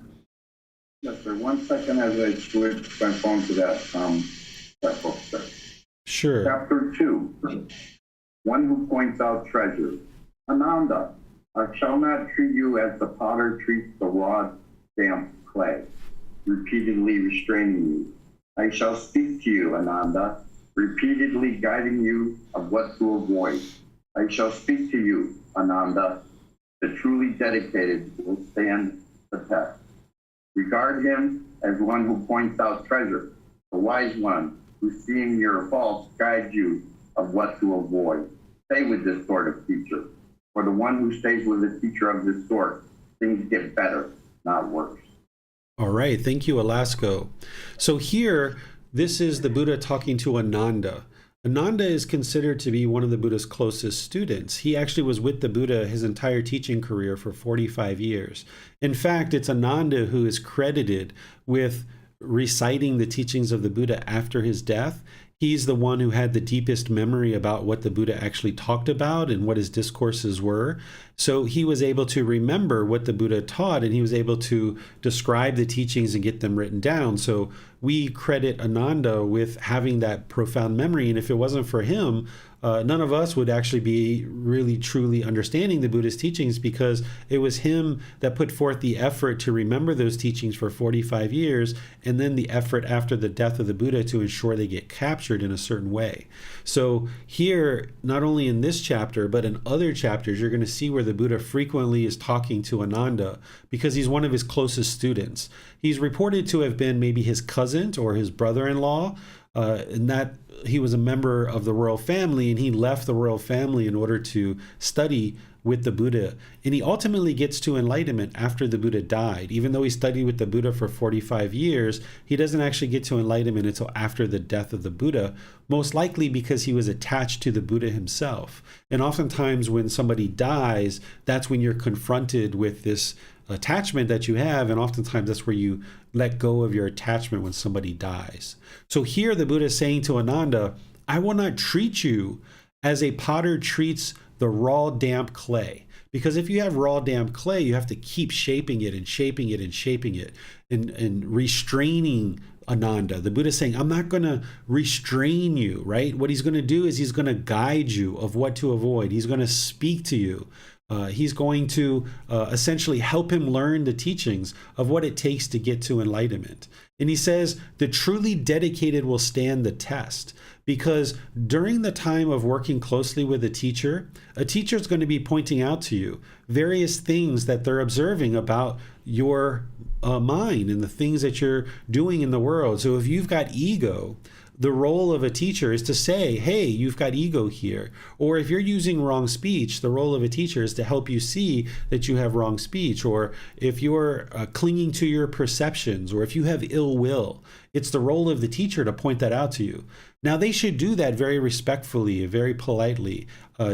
Yes, sir. 1 second as I switch my phone to that book, sir. Sure. Chapter 2. One who points out treasure. Ananda, I shall not treat you as the potter treats the raw, damp clay, repeatedly restraining you. I shall speak to you, Ananda, repeatedly guiding you of what to avoid. I shall speak to you, Ananda. The truly dedicated will stand the test. Regard him as one who points out treasure, the wise one who, seeing your faults, guides you of what to avoid. Stay with this sort of teacher. For the one who stays with a teacher of this sort, things get better, not worse. All right. Thank you, Alaska. So here, this is the Buddha talking to Ananda. Ananda is considered to be one of the Buddha's closest students. He actually was with the Buddha his entire teaching career for 45 years. In fact, it's Ananda who is credited with reciting the teachings of the Buddha after his death. He's the one who had the deepest memory about what the Buddha actually talked about and what his discourses were. So he was able to remember what the Buddha taught, and he was able to describe the teachings and get them written down. So we credit Ananda with having that profound memory. And if it wasn't for him, none of us would actually be really truly understanding the Buddha's teachings, because it was him that put forth the effort to remember those teachings for 45 years, and then the effort after the death of the Buddha to ensure they get captured in a certain way. So here, not only in this chapter, but in other chapters, you're going to see where the Buddha frequently is talking to Ananda, because he's one of his closest students. He's reported to have been maybe his cousin or his brother-in-law, and that he was a member of the royal family, and he left the royal family in order to study with the Buddha. And he ultimately gets to enlightenment after the Buddha died. Even though he studied with the Buddha for 45 years, he doesn't actually get to enlightenment until after the death of the Buddha, most likely because he was attached to the Buddha himself. And oftentimes when somebody dies, that's when you're confronted with this attachment that you have, and oftentimes that's where you let go of your attachment when somebody dies. So here the Buddha is saying to Ananda, I will not treat you as a potter treats the raw, damp clay. Because if you have raw, damp clay, you have to keep shaping it and shaping it and shaping it and restraining Ananda. The Buddha is saying, I'm not going to restrain you, right? What he's going to do is he's going to guide you of what to avoid. He's going to speak to you. He's going to essentially help him learn the teachings of what it takes to get to enlightenment. And he says, the truly dedicated will stand the test, because during the time of working closely with a teacher is going to be pointing out to you various things that they're observing about your mind and the things that you're doing in the world. So if you've got ego, the role of a teacher is to say, hey, you've got ego here. Or if you're using wrong speech, the role of a teacher is to help you see that you have wrong speech. Or if you're clinging to your perceptions, or if you have ill will, it's the role of the teacher to point that out to you. Now, they should do that very respectfully, very politely,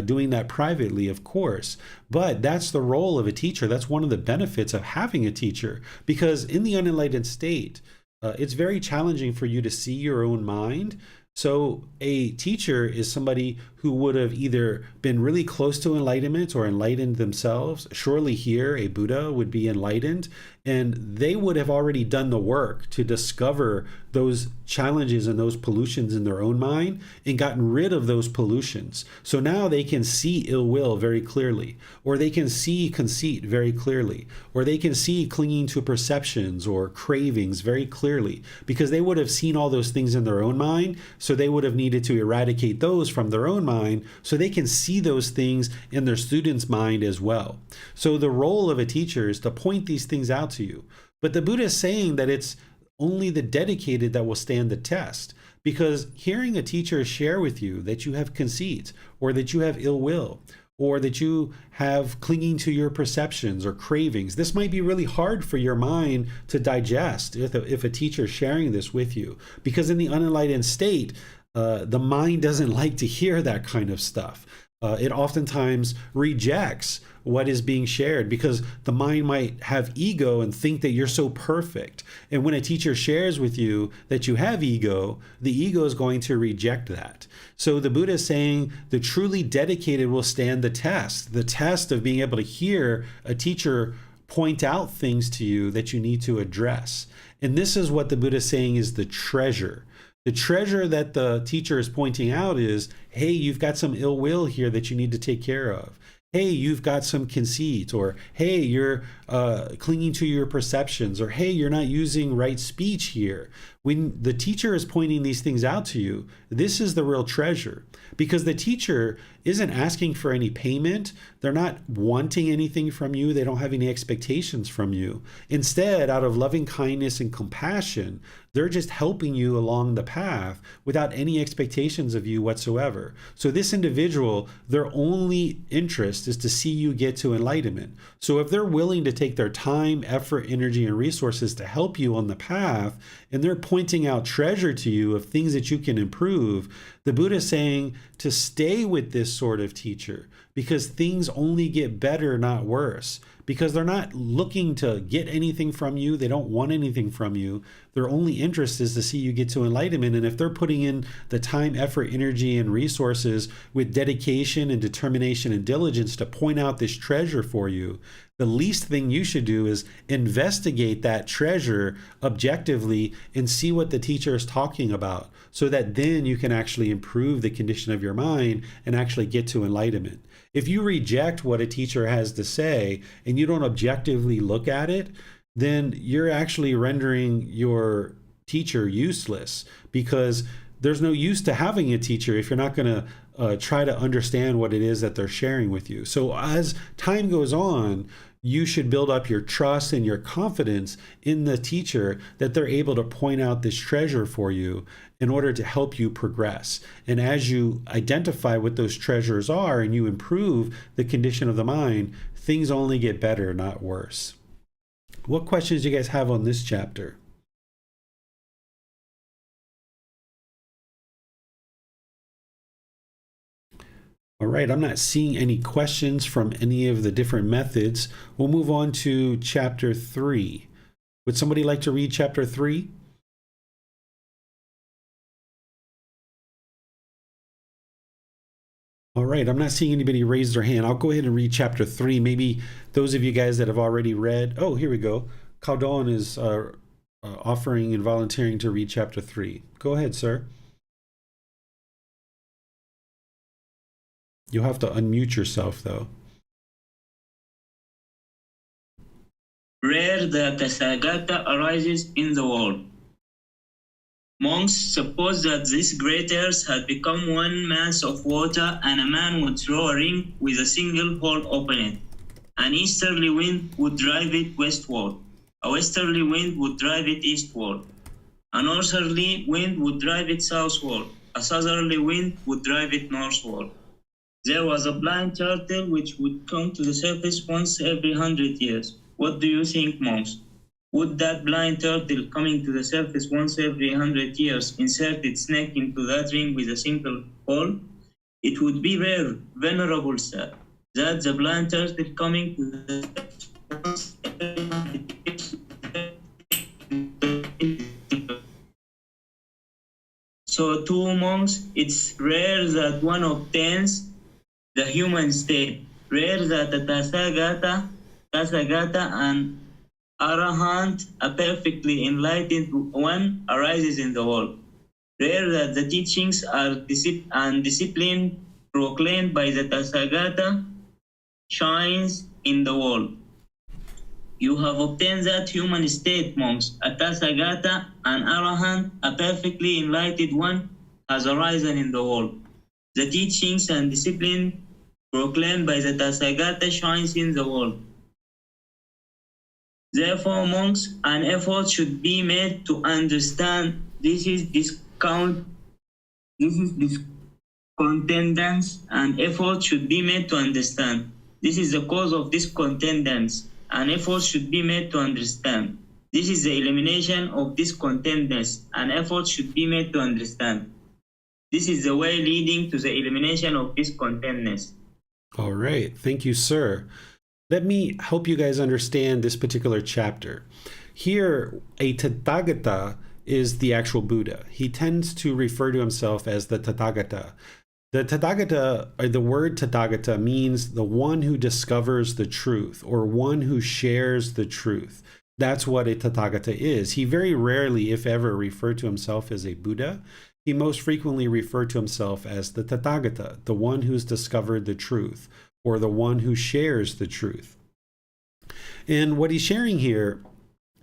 doing that privately, of course. But that's the role of a teacher. That's one of the benefits of having a teacher, because in the unenlightened state, it's very challenging for you to see your own mind. So a teacher is somebody who would have either been really close to enlightenment or enlightened themselves. Surely here a Buddha would be enlightened, and they would have already done the work to discover those challenges and those pollutions in their own mind and gotten rid of those pollutions. So now they can see ill will very clearly, or they can see conceit very clearly, or they can see clinging to perceptions or cravings very clearly, because they would have seen all those things in their own mind. So they would have needed to eradicate those from their own mind so they can see those things in their student's mind as well. So the role of a teacher is to point these things out to you. But the Buddha is saying that it's only the dedicated that will stand the test, because hearing a teacher share with you that you have conceit, or that you have ill will, or that you have clinging to your perceptions or cravings, this might be really hard for your mind to digest if a teacher is sharing this with you, because in the unenlightened state, the mind doesn't like to hear that kind of stuff. It oftentimes rejects what is being shared, because the mind might have ego and think that you're so perfect. And when a teacher shares with you that you have ego, the ego is going to reject that. So the Buddha is saying the truly dedicated will stand the test of being able to hear a teacher point out things to you that you need to address. And this is what the Buddha is saying is the treasure. The treasure that the teacher is pointing out is, hey, you've got some ill will here that you need to take care of. Hey, you've got some conceit, or hey, you're clinging to your perceptions, or hey, you're not using right speech here. When the teacher is pointing these things out to you, this is the real treasure, because the teacher isn't asking for any payment. They're not wanting anything from you. They don't have any expectations from you. Instead, out of loving kindness and compassion, they're just helping you along the path without any expectations of you whatsoever. So this individual, their only interest is to see you get to enlightenment. So if they're willing to take their time, effort, energy, and resources to help you on the path, and they're pointing out treasure to you of things that you can improve, the Buddha is saying to stay with this sort of teacher, because things only get better, not worse. Because they're not looking to get anything from you. They don't want anything from you. Their only interest is to see you get to enlightenment. And if they're putting in the time, effort, energy, and resources with dedication and determination and diligence to point out this treasure for you, the least thing you should do is investigate that treasure objectively and see what the teacher is talking about, so that then you can actually improve the condition of your mind and actually get to enlightenment. If you reject what a teacher has to say and you don't objectively look at it, then you're actually rendering your teacher useless, because there's no use to having a teacher if you're not going to try to understand what it is that they're sharing with you. So as time goes on, you should build up your trust and your confidence in the teacher that they're able to point out this treasure for you in order to help you progress. And as you identify what those treasures are and you improve the condition of the mind, things only get better, not worse. What questions do you guys have on this chapter? All right, I'm not seeing any questions from any of the different methods. We'll move on to chapter 3. Would somebody like to read chapter 3? All right, I'm not seeing anybody raise their hand. I'll go ahead and read chapter 3. Maybe those of you guys that have already read. Oh, here we go. Caldon is offering and volunteering to read chapter 3. Go ahead, sir. You'll have to unmute yourself, though. Rare the Tathagata arises in the world. Monks suppose that this great earth had become one mass of water, and a man would throw a ring with a single hole open it. An easterly wind would drive it westward. A westerly wind would drive it eastward. A northerly wind would drive it southward. A southerly wind would drive it northward. There was a blind turtle which would come to the surface once every 100 years. What do you think, monks? Would that blind turtle coming to the surface once every 100 years insert its neck into that ring with a single hole? It would be rare, venerable sir, that the blind turtle coming to the surface once every 100 years. So too, monks, it's rare that one obtains the human state, rare that the Tathagata and Arahant, a perfectly enlightened one, arises in the world. Rare that the teachings are discipline proclaimed by the Tathagata shines in the world. You have obtained that human state, monks. A Tathagata, an Arahant, a perfectly enlightened one, has arisen in the world. The teachings and discipline proclaimed by the Tathagata shines in the world. Therefore, monks, an effort should be made to understand this discontentance, and effort should be made to understand. This is the cause of discontentance, and effort should be made to understand. This is the elimination of discontentness, and effort should be made to understand. This is the way leading to the elimination of discontentness. All right. Thank you, sir. Let me help you guys understand this particular chapter. Here, a Tathagata is the actual Buddha. He tends to refer to himself as the Tathagata. The Tathagata, or the word Tathagata, means the one who discovers the truth, or one who shares the truth. That's what a Tathagata is. He very rarely, if ever, referred to himself as a Buddha. He most frequently referred to himself as the Tathagata, the one who's discovered the truth, or the one who shares the truth. And what he's sharing here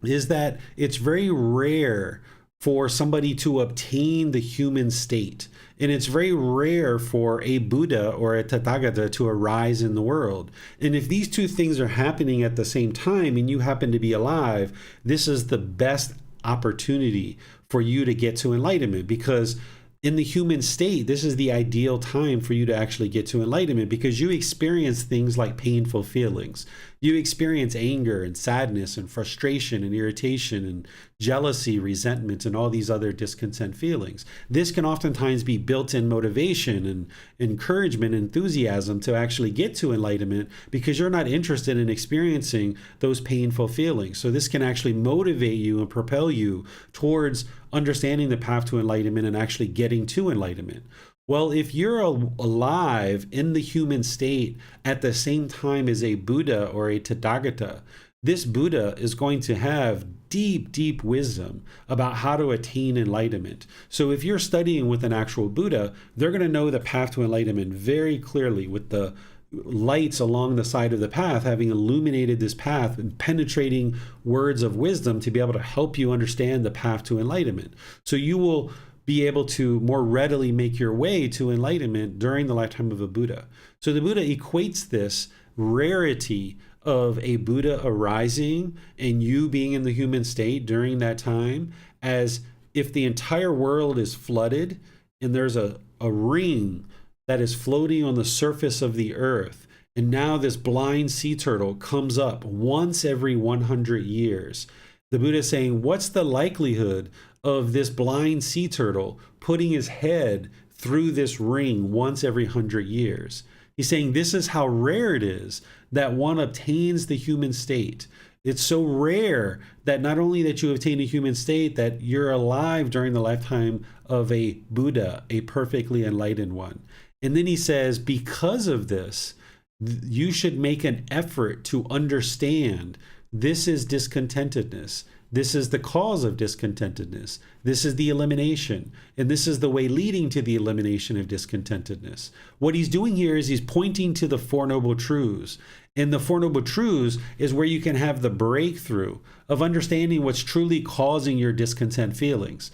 is that it's very rare for somebody to obtain the human state. And it's very rare for a Buddha or a Tathagata to arise in the world. And if these two things are happening at the same time and you happen to be alive, this is the best opportunity for you to get to enlightenment, because in the human state, this is the ideal time for you to actually get to enlightenment, because you experience things like painful feelings. You experience anger and sadness and frustration and irritation and jealousy, resentment, and all these other discontent feelings. This can oftentimes be built-in motivation and encouragement, enthusiasm to actually get to enlightenment, because you're not interested in experiencing those painful feelings. So this can actually motivate you and propel you towards understanding the path to enlightenment and actually getting to enlightenment. Well, if you're alive in the human state at the same time as a Buddha or a Tathagata, this Buddha is going to have deep, deep wisdom about how to attain enlightenment. So if you're studying with an actual Buddha, they're going to know the path to enlightenment very clearly, with the lights along the side of the path having illuminated this path and penetrating words of wisdom to be able to help you understand the path to enlightenment. So you will be able to more readily make your way to enlightenment during the lifetime of a Buddha. So the Buddha equates this rarity of a Buddha arising and you being in the human state during that time as if the entire world is flooded and there's a ring that is floating on the surface of the earth. And now this blind sea turtle comes up once every 100 years. The Buddha is saying, what's the likelihood of this blind sea turtle putting his head through this ring once every 100 years? He's saying this is how rare it is that one obtains the human state. It's so rare that not only that you obtain a human state, that you're alive during the lifetime of a Buddha, a perfectly enlightened one. And then he says, because of this, you should make an effort to understand this is discontentedness. This is the cause of discontentedness. This is the elimination. And this is the way leading to the elimination of discontentedness. What he's doing here is he's pointing to the Four Noble Truths. And the Four Noble Truths is where you can have the breakthrough of understanding what's truly causing your discontent feelings,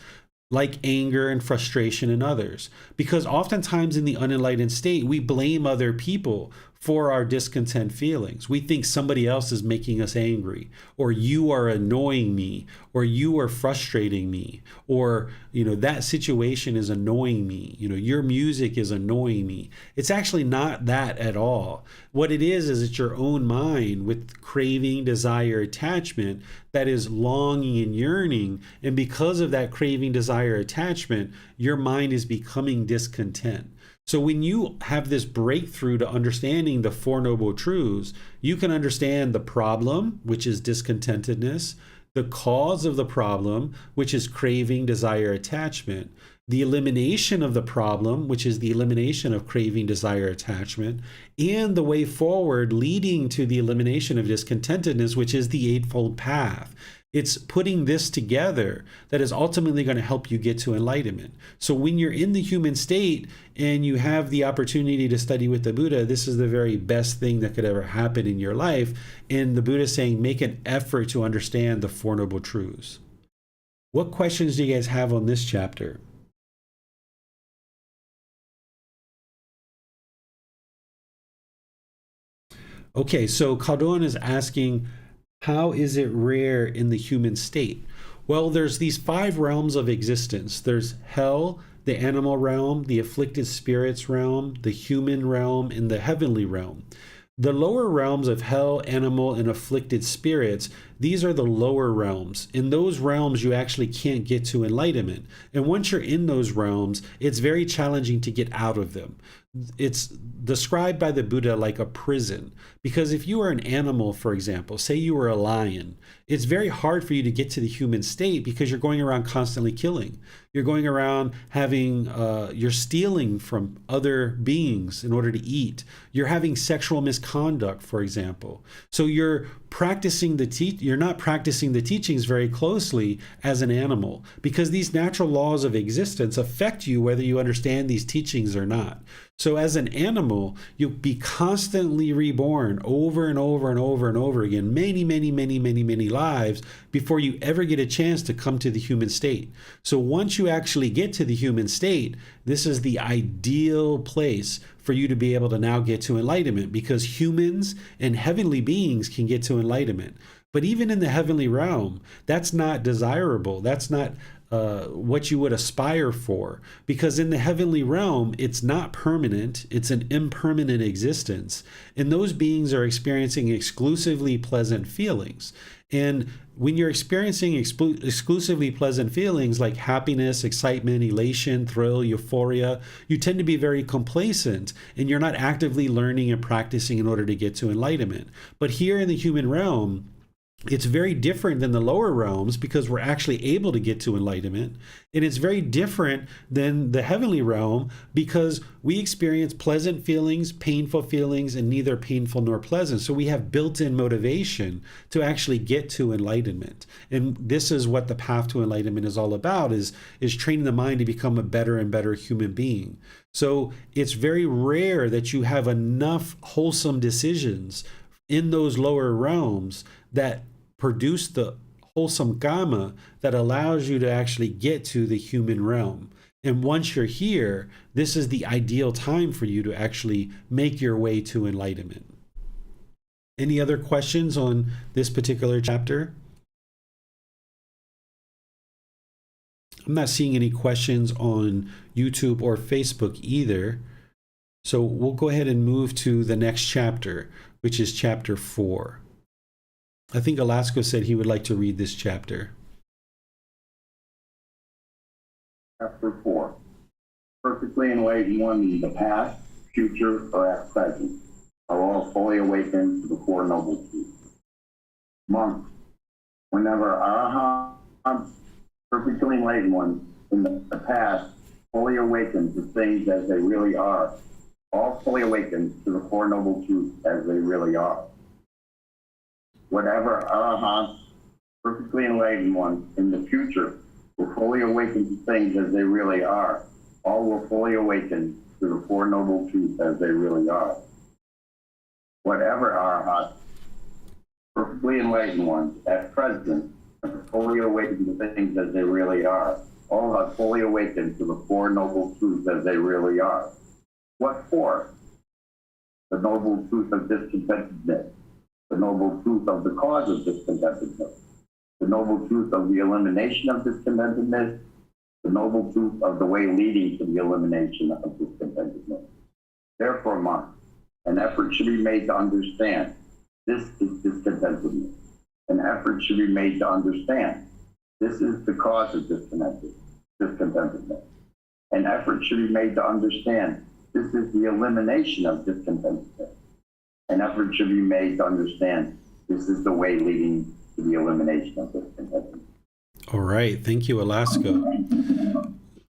like anger and frustration in others. Because oftentimes in the unenlightened state, we blame other people for our discontent feelings. We think somebody else is making us angry, or you are annoying me, or you are frustrating me, or, that situation is annoying me. Your music is annoying me. It's actually not that at all. What it is it's your own mind with craving, desire, attachment that is longing and yearning. And because of that craving, desire, attachment, your mind is becoming discontent. So when you have this breakthrough to understanding the Four Noble Truths, you can understand the problem, which is discontentedness, the cause of the problem, which is craving, desire, attachment, the elimination of the problem, which is the elimination of craving, desire, attachment, and the way forward leading to the elimination of discontentedness, which is the Eightfold Path. It's putting this together that is ultimately going to help you get to enlightenment. So when you're in the human state and you have the opportunity to study with the Buddha, this is the very best thing that could ever happen in your life. And the Buddha is saying, make an effort to understand the Four Noble Truths. What questions do you guys have on this chapter? Okay, so Khaldun is asking, how is it rare in the human state? Well, there's these 5 realms of existence. There's hell, the animal realm, the afflicted spirits realm, the human realm, and the heavenly realm. The lower realms of hell, animal, and afflicted spirits, these are the lower realms. In those realms, you actually can't get to enlightenment. And once you're in those realms, it's very challenging to get out of them. It's described by the Buddha like a prison. Because if you are an animal, for example, say you were a lion, it's very hard for you to get to the human state because you're going around constantly killing. You're going around you're stealing from other beings in order to eat. You're having sexual misconduct, for example. So you're not practicing the teachings very closely as an animal, because these natural laws of existence affect you whether you understand these teachings or not. So as an animal, you'll be constantly reborn over and over and over and over again, many, many, many, many, many lives before you ever get a chance to come to the human state. So once you actually get to the human state, this is the ideal place for you to be able to now get to enlightenment, because humans and heavenly beings can get to enlightenment. But even in the heavenly realm, that's not desirable. That's not what you would aspire for, because in the heavenly realm, it's not permanent. It's an impermanent existence. And those beings are experiencing exclusively pleasant feelings. And when you're experiencing exclusively pleasant feelings like happiness, excitement, elation, thrill, euphoria, you tend to be very complacent and you're not actively learning and practicing in order to get to enlightenment. But here in the human realm, it's very different than the lower realms because we're actually able to get to enlightenment. And it's very different than the heavenly realm because we experience pleasant feelings, painful feelings, and neither painful nor pleasant. So we have built-in motivation to actually get to enlightenment. And this is what the path to enlightenment is all about, is training the mind to become a better and better human being. So it's very rare that you have enough wholesome decisions in those lower realms that produce the wholesome karma that allows you to actually get to the human realm. And once you're here, this is the ideal time for you to actually make your way to enlightenment. Any other questions on this particular chapter? I'm not seeing any questions on YouTube or Facebook either. So we'll go ahead and move to the next chapter, which is chapter 4. I think Alasko said he would like to read this chapter. Chapter 4. Perfectly enlightened one in the past, future, or at present are all fully awakened to the Four Noble Truths. Monk, whenever Arahants, perfectly enlightened ones in the past, fully awakened to things as they really are, all fully awakened to the Four Noble Truths as they really are. Whatever Arahants, perfectly enlightened ones in the future, will fully awaken to things as they really are. All will fully awaken to the Four Noble Truths as they really are. Whatever Arahants, perfectly enlightened ones at present, are fully awakened to things as they really are. All are fully awakened to the Four Noble Truths as they really are. What for? the noble truth of discontentedness, the noble truth of the cause of discontentedness, the noble truth of the elimination of discontentedness, the noble truth of the way leading to the elimination of discontentedness. Therefore, monks, an effort should be made to understand this is discontentedness. An effort should be made to understand this is the cause of discontentedness. An effort should be made to understand this is the elimination of discontentedness. An effort should be made to understand this is the way leading to the elimination of discontentedness. All right. Thank you, Alaska.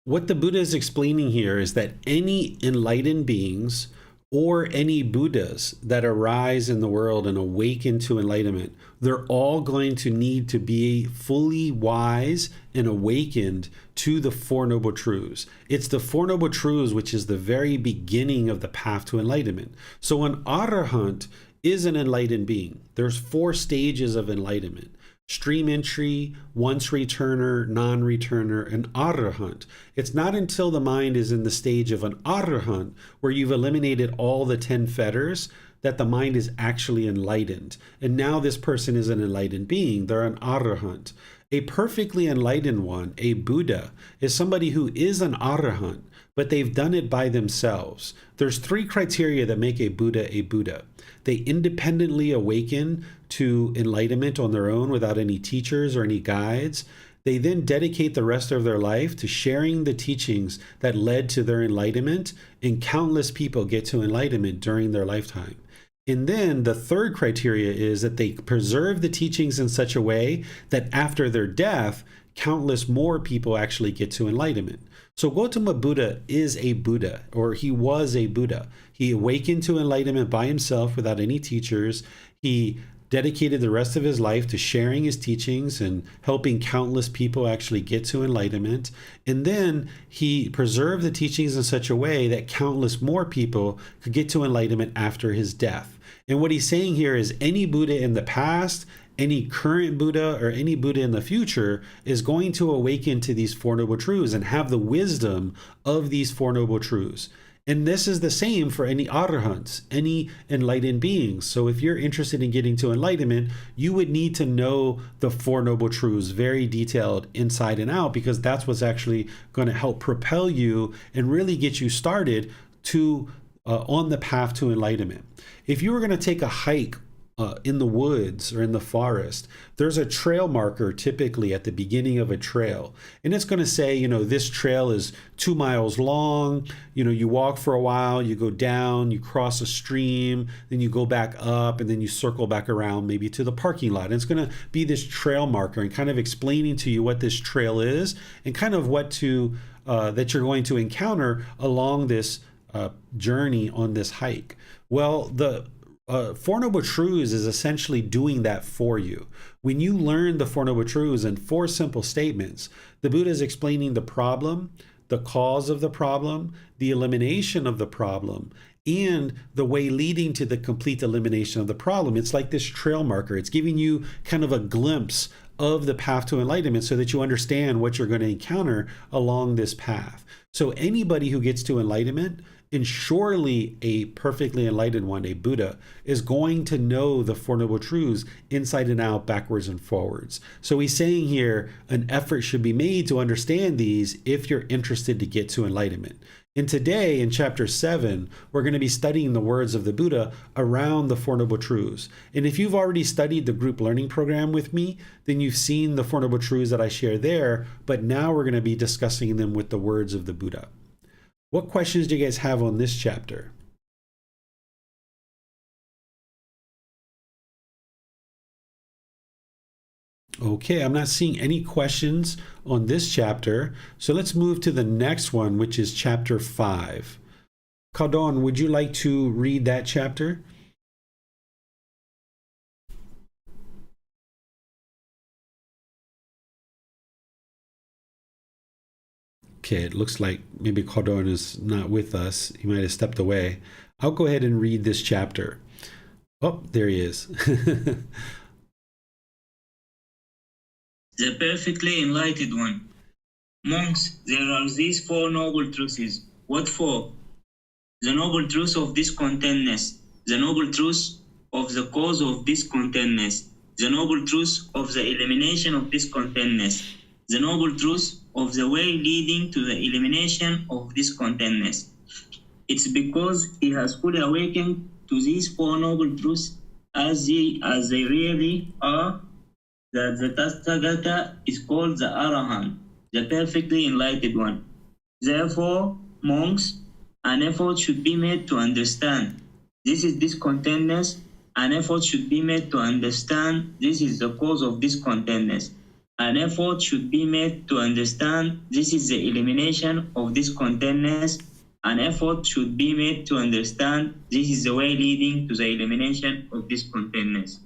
What the Buddha is explaining here is that any enlightened beings or any Buddhas that arise in the world and awaken to enlightenment, they're all going to need to be fully wise and awakened to the Four Noble Truths. It's the Four Noble Truths which is the very beginning of the path to enlightenment. So an Arahant is an enlightened being. There's 4 stages of enlightenment: stream entry, once returner, non-returner, and Arahant. It's not until the mind is in the stage of an Arahant, where you've eliminated all the 10 fetters, that the mind is actually enlightened. And now this person is an enlightened being. They're an Arahant. A perfectly enlightened one, a Buddha, is somebody who is an Arahant, but they've done it by themselves. There's 3 criteria that make a Buddha a Buddha. They independently awaken to enlightenment on their own without any teachers or any guides. They then dedicate the rest of their life to sharing the teachings that led to their enlightenment, and countless people get to enlightenment during their lifetime. And then the 3rd criteria is that they preserve the teachings in such a way that after their death, countless more people actually get to enlightenment. So Gautama Buddha is a Buddha, or he was a Buddha. He awakened to enlightenment by himself without any teachers. He dedicated the rest of his life to sharing his teachings and helping countless people actually get to enlightenment. And then he preserved the teachings in such a way that countless more people could get to enlightenment after his death. And what he's saying here is any Buddha in the past, any current Buddha, or any Buddha in the future is going to awaken to these Four Noble Truths and have the wisdom of these Four Noble Truths. And this is the same for any Arahants, any enlightened beings. So if you're interested in getting to enlightenment, you would need to know the Four Noble Truths very detailed inside and out, because that's what's actually going to help propel you and really get you started to on the path to enlightenment. If you were going to take a hike in the woods or in the forest, there's a trail marker typically at the beginning of a trail. And it's going to say, this trail is 2 miles long. You walk for a while, you go down, you cross a stream, then you go back up, and then you circle back around maybe to the parking lot. And it's going to be this trail marker and kind of explaining to you what this trail is and kind of what that you're going to encounter along this journey on this hike. Well, the Four Noble Truths is essentially doing that for you. When you learn the Four Noble Truths in 4 simple statements, the Buddha is explaining the problem, the cause of the problem, the elimination of the problem, and the way leading to the complete elimination of the problem. It's like this trail marker. It's giving you kind of a glimpse of the path to enlightenment so that you understand what you're going to encounter along this path. So anybody who gets to enlightenment, and surely a perfectly enlightened one, a Buddha, is going to know the Four Noble Truths inside and out, backwards and forwards. So he's saying here an effort should be made to understand these if you're interested to get to enlightenment. And today in chapter 7, we're going to be studying the words of the Buddha around the Four Noble Truths. And if you've already studied the group learning program with me, then you've seen the Four Noble Truths that I share there, but now we're going to be discussing them with the words of the Buddha. What questions do you guys have on this chapter? Okay, I'm not seeing any questions on this chapter. So let's move to the next one, which is chapter 5. Kaldon, would you like to read that chapter? Okay, it looks like maybe Kaldon is not with us. He might have stepped away. I'll go ahead and read this chapter. Oh, there he is. The perfectly enlightened one. Monks, there are these 4 noble truths. What for? The noble truth of discontentedness, the noble truth of the cause of discontentness, the noble truth of the elimination of discontentness, the noble truth of the way leading to the elimination of discontentness. It's because he has fully awakened to these four noble truths as they really are that the Tathagata is called the Arahant, the perfectly enlightened one. Therefore, monks, an effort should be made to understand this is discontentness. An effort should be made to understand this is the cause of discontentness. An effort should be made to understand this is the elimination of discontentness. An effort should be made to understand this is the way leading to the elimination of discontentness.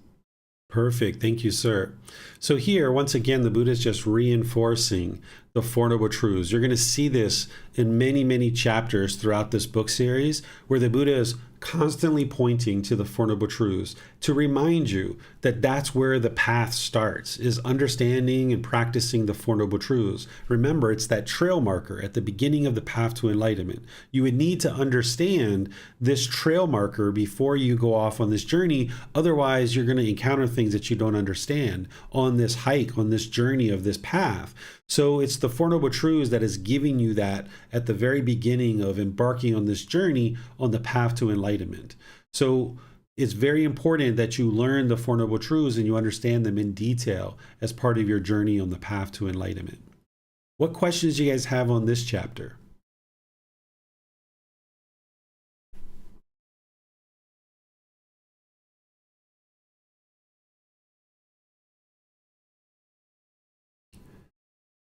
Perfect. Thank you, sir. So here, once again, the Buddha is just reinforcing the Four Noble Truths. You're going to see this in many, many chapters throughout this book series, where the Buddha is constantly pointing to the Four Noble Truths to remind you that that's where the path starts, is understanding and practicing the Four Noble Truths. Remember, it's that trail marker at the beginning of the path to enlightenment. You would need to understand this trail marker before you go off on this journey. Otherwise, you're going to encounter things that you don't understand on this hike, on this journey of this path. So it's the Four Noble Truths that is giving you that at the very beginning of embarking on this journey on the path to enlightenment. So it's very important that you learn the Four Noble Truths and you understand them in detail as part of your journey on the path to enlightenment. What questions do you guys have on this chapter?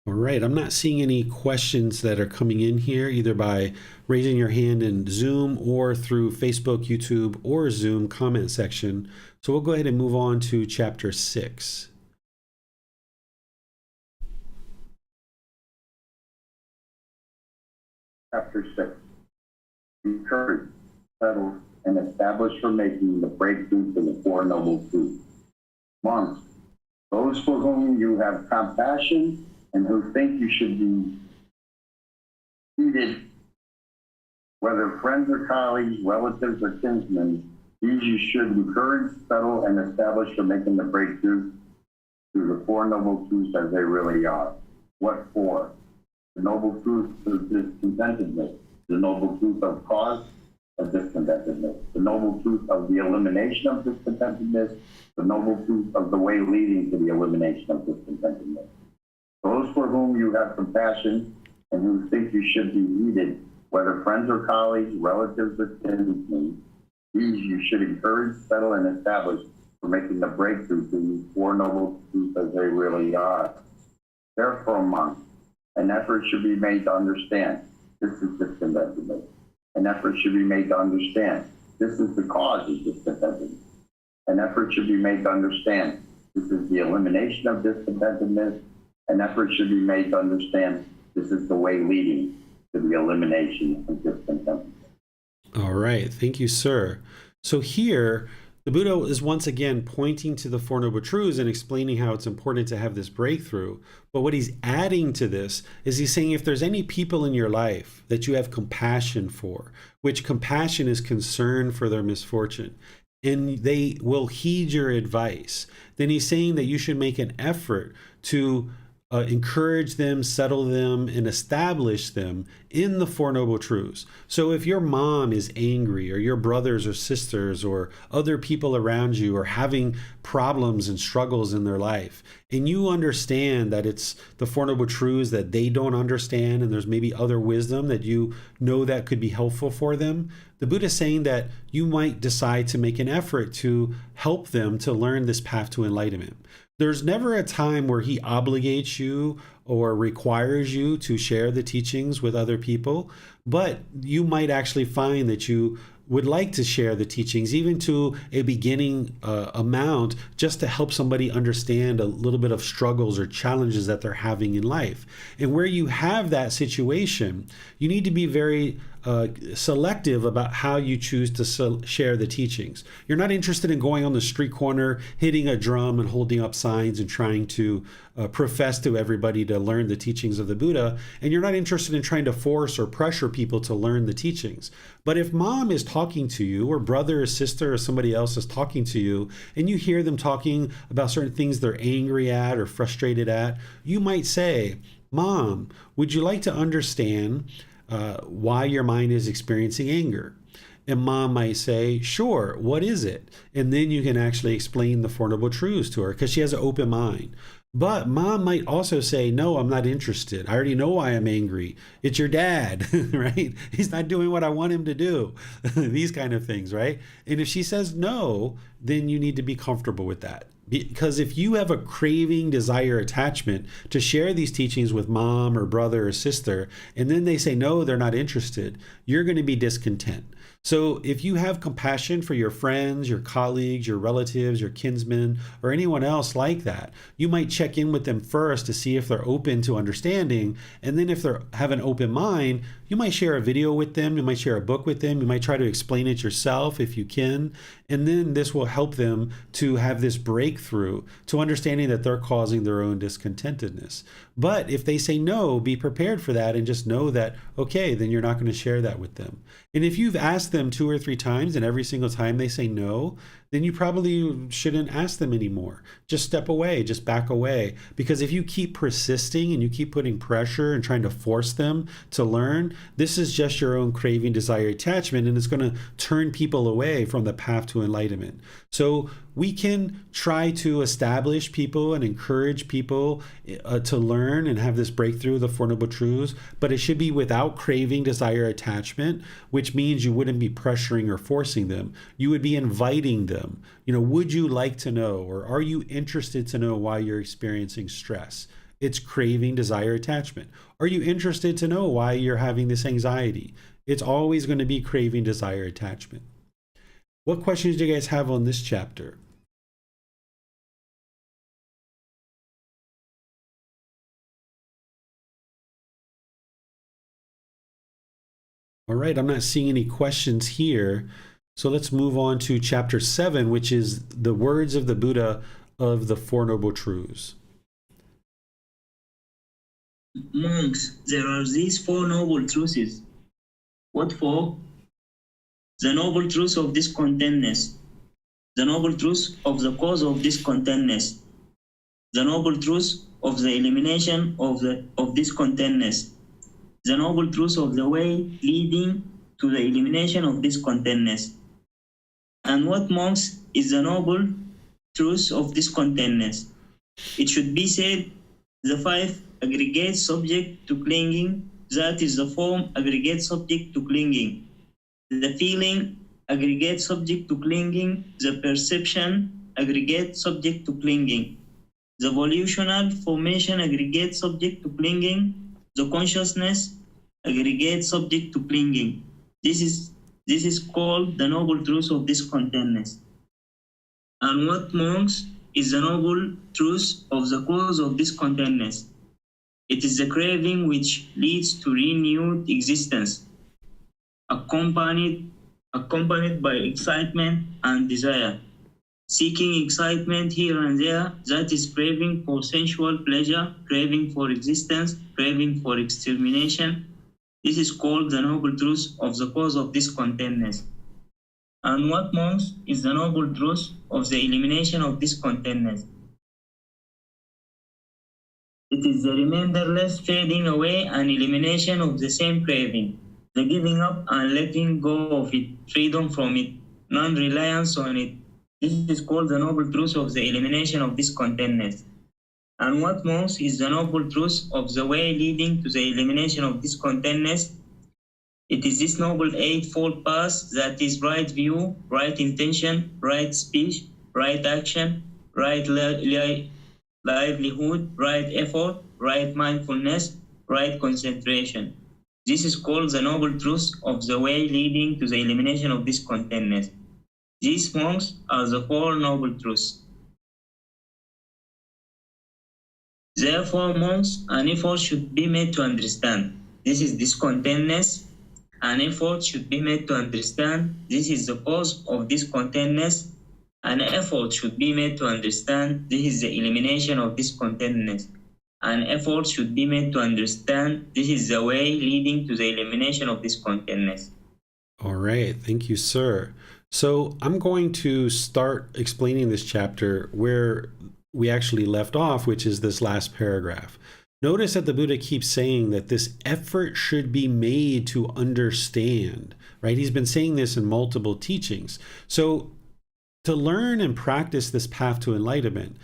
All right, I'm not seeing any questions that are coming in here, either by raising your hand in Zoom or through Facebook, YouTube, or Zoom comment section. So we'll go ahead and move on to chapter 6. Chapter 6. Encourage, settle, and establish for making the breakthrough to the Four Noble Truths. Monks, those for whom you have compassion and who think you should be heeded, whether friends or colleagues, relatives or kinsmen, these you should encourage, settle, and establish for making the breakthrough to the Four Noble Truths as they really are. What for? The noble truth of discontentedness, the noble truth of cause of discontentedness, the noble truth of the elimination of discontentedness, the noble truth of the way leading to the elimination of discontentedness. Those for whom you have compassion and who think you should be heeded, whether friends or colleagues, relatives or kinsmen, these you should encourage, settle, and establish for making the breakthrough to these Four Noble Truths as they really are. Therefore, monks, an effort should be made to understand this is discontentedness. An effort should be made to understand this is the cause of discontentedness. An effort should be made to understand this is the elimination of discontentedness. An effort should be made to understand this is the way leading to the elimination of discontentedness. All right, thank you, sir. So here, the Buddha is once again pointing to the Four Noble Truths and explaining how it's important to have this breakthrough. But what he's adding to this is he's saying if there's any people in your life that you have compassion for, which compassion is concern for their misfortune, and they will heed your advice, then he's saying that you should make an effort to encourage them, settle them, and establish them in the Four Noble Truths. So if your mom is angry, or your brothers or sisters or other people around you are having problems and struggles in their life, and you understand that it's the Four Noble Truths that they don't understand, and there's maybe other wisdom that you know that could be helpful for them, the Buddha is saying that you might decide to make an effort to help them to learn this path to enlightenment. There's never a time where he obligates you or requires you to share the teachings with other people, but you might actually find that you would like to share the teachings, even to a beginning amount, just to help somebody understand a little bit of struggles or challenges that they're having in life. And where you have that situation, you need to be very selective about how you choose to share the teachings. You're not interested in going on the street corner, hitting a drum and holding up signs and trying to profess to everybody to learn the teachings of the Buddha. And you're not interested in trying to force or pressure people to learn the teachings. But if mom is talking to you, or brother or sister or somebody else is talking to you, and you hear them talking about certain things they're angry at or frustrated at, you might say, Mom, would you like to understand why your mind is experiencing anger? And mom might say, sure, what is it? And then you can actually explain the Four Noble Truths to her because she has an open mind. But mom might also say, no, I'm not interested. I already know why I'm angry. It's your dad, right? He's not doing what I want him to do. These kind of things, right? And if she says no, then you need to be comfortable with that. Because if you have a craving, desire, attachment to share these teachings with mom or brother or sister, and then they say, no, they're not interested, you're going to be discontent. So if you have compassion for your friends, your colleagues, your relatives, your kinsmen, or anyone else like that, you might check in with them first to see if they're open to understanding. And then if they have an open mind, you might share a video with them, you might share a book with them, you might try to explain it yourself if you can. And then this will help them to have this breakthrough to understanding that they're causing their own discontentedness. But if they say no, be prepared for that and just know that, okay, then you're not going to share that with them. And if you've asked them 2 or 3 times and every single time they say no, then you probably shouldn't ask them anymore. Just step away, just back away. Because if you keep persisting and you keep putting pressure and trying to force them to learn, this is just your own craving, desire, attachment, and it's going to turn people away from the path to enlightenment. So we can try to establish people and encourage people to learn and have this breakthrough of the Four Noble Truths, but it should be without craving, desire, attachment, which means you wouldn't be pressuring or forcing them. You would be inviting them. Would you like to know, or are you interested to know why you're experiencing stress? It's craving, desire, attachment. Are you interested to know why you're having this anxiety? It's always going to be craving, desire, attachment. What questions do you guys have on this chapter? All right, I'm not seeing any questions here. So let's move on to chapter 7, which is the words of the Buddha of the Four Noble Truths. Monks, there are these 4 noble truths. What for? The noble truth of discontentness, the noble truth of the cause of discontentness, the noble truth of the elimination of discontentness, the noble truth of the way leading to the elimination of discontentness. And what, monks, is the noble truth of discontentness? It should be said, the 5 aggregate subject to clinging, that is the form aggregate subject to clinging, the feeling aggregate subject to clinging, the perception aggregate subject to clinging, the volitional formation aggregate subject to clinging, the consciousness aggregate subject to clinging. This is called the noble truth of discontentness. And what, monks, is the noble truth of the cause of discontentness? It is the craving which leads to renewed existence, accompanied by excitement and desire. Seeking excitement here and there, that is craving for sensual pleasure, craving for existence, craving for extermination. This is called the noble truth of the cause of discontentness. And what, monks, is the noble truth of the elimination of discontentness? It is the remenderless fading away and elimination of the same craving, the giving up and letting go of it, freedom from it, non-reliance on it. This is called the noble truth of the elimination of discontentness. And what, monks, is the noble truth of the way leading to the elimination of discontentness? It is this noble eightfold path, that is right view, right intention, right speech, right action, right livelihood, right effort, right mindfulness, right concentration. This is called the noble truth of the way leading to the elimination of discontentness. These, monks, are the 4 noble truths. Therefore, monks, an effort should be made to understand. This is discontentness, An effort should be made to understand this is the cause of discontentness. An effort should be made to understand this is the elimination of discontentness. An effort should be made to understand this is the way leading to the elimination of discontentness. All right, thank you, sir. So I'm going to start explaining this chapter where we actually left off, which is this last paragraph. Notice that the Buddha keeps saying that this effort should be made to understand, right? He's been saying this in multiple teachings. So to learn and practice this path to enlightenment,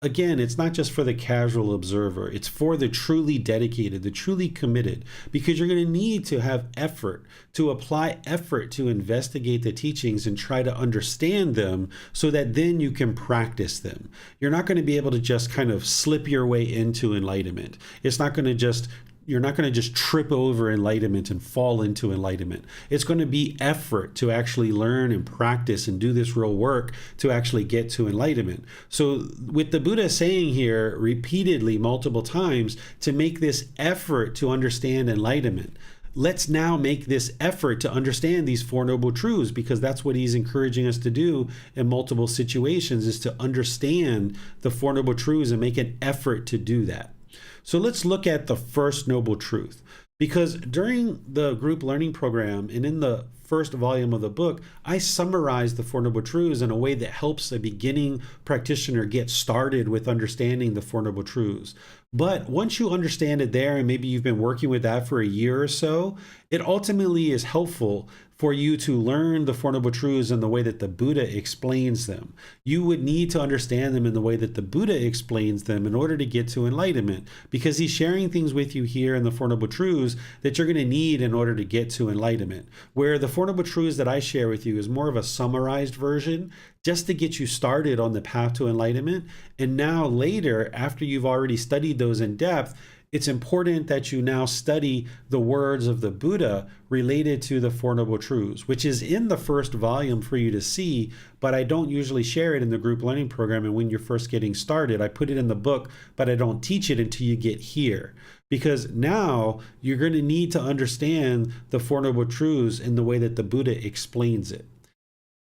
again, it's not just for the casual observer. It's for the truly dedicated, the truly committed, because you're going to need to have effort, to apply effort to investigate the teachings and try to understand them so that then you can practice them. You're not going to be able to just kind of slip your way into enlightenment. You're not going to just trip over enlightenment and fall into enlightenment. It's going to be effort to actually learn and practice and do this real work to actually get to enlightenment. So with the Buddha saying here repeatedly multiple times to make this effort to understand enlightenment, let's now make this effort to understand these Four Noble Truths, because that's what he's encouraging us to do in multiple situations, is to understand the Four Noble Truths and make an effort to do that. So let's look at the first noble truth, because during the group learning program and in the first volume of the book, I summarized the Four Noble Truths in a way that helps a beginning practitioner get started with understanding the Four Noble Truths. But once you understand it there, and maybe you've been working with that for a year or so, it ultimately is helpful for you to learn the Four Noble Truths in the way that the Buddha explains them. You would need to understand them in the way that the Buddha explains them in order to get to enlightenment, because he's sharing things with you here in the Four Noble Truths that you're going to need in order to get to enlightenment. Where the Four Noble Truths that I share with you is more of a summarized version, just to get you started on the path to enlightenment. And now later, after you've already studied those in depth, it's important that you now study the words of the Buddha related to the Four Noble Truths, which is in the first volume for you to see, but I don't usually share it in the group learning program. And when you're first getting started, I put it in the book, but I don't teach it until you get here. Because now you're going to need to understand the Four Noble Truths in the way that the Buddha explains it.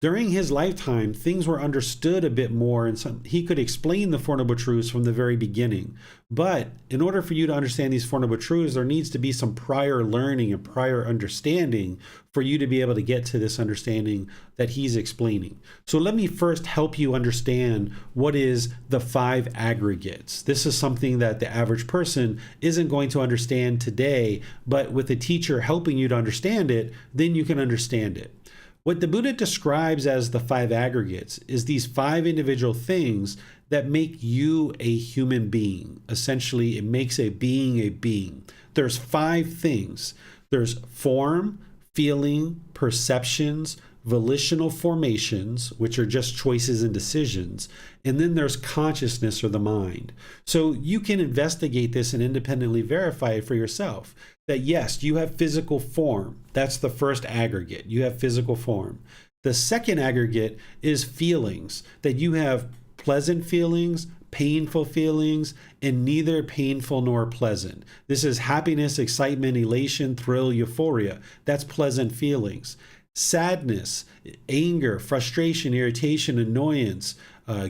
During his lifetime, things were understood a bit more, and he could explain the Four Noble Truths from the very beginning. But in order for you to understand these Four Noble Truths, there needs to be some prior learning and prior understanding for you to be able to get to this understanding that he's explaining. So let me first help you understand what is the five aggregates. This is something that the average person isn't going to understand today, but with a teacher helping you to understand it, then you can understand it. What the Buddha describes as the five aggregates is these five individual things that make you a human being. Essentially, it makes a being a being. There's five things. There's form, feeling, perceptions, volitional formations, which are just choices and decisions, and then there's consciousness or the mind. So you can investigate this and independently verify it for yourself. That yes, you have physical form. That's the first aggregate. You have physical form. The second aggregate is feelings, that you have pleasant feelings, painful feelings, and neither painful nor pleasant. This is happiness, excitement, elation, thrill, euphoria. That's pleasant feelings. Sadness, anger, frustration, irritation, annoyance,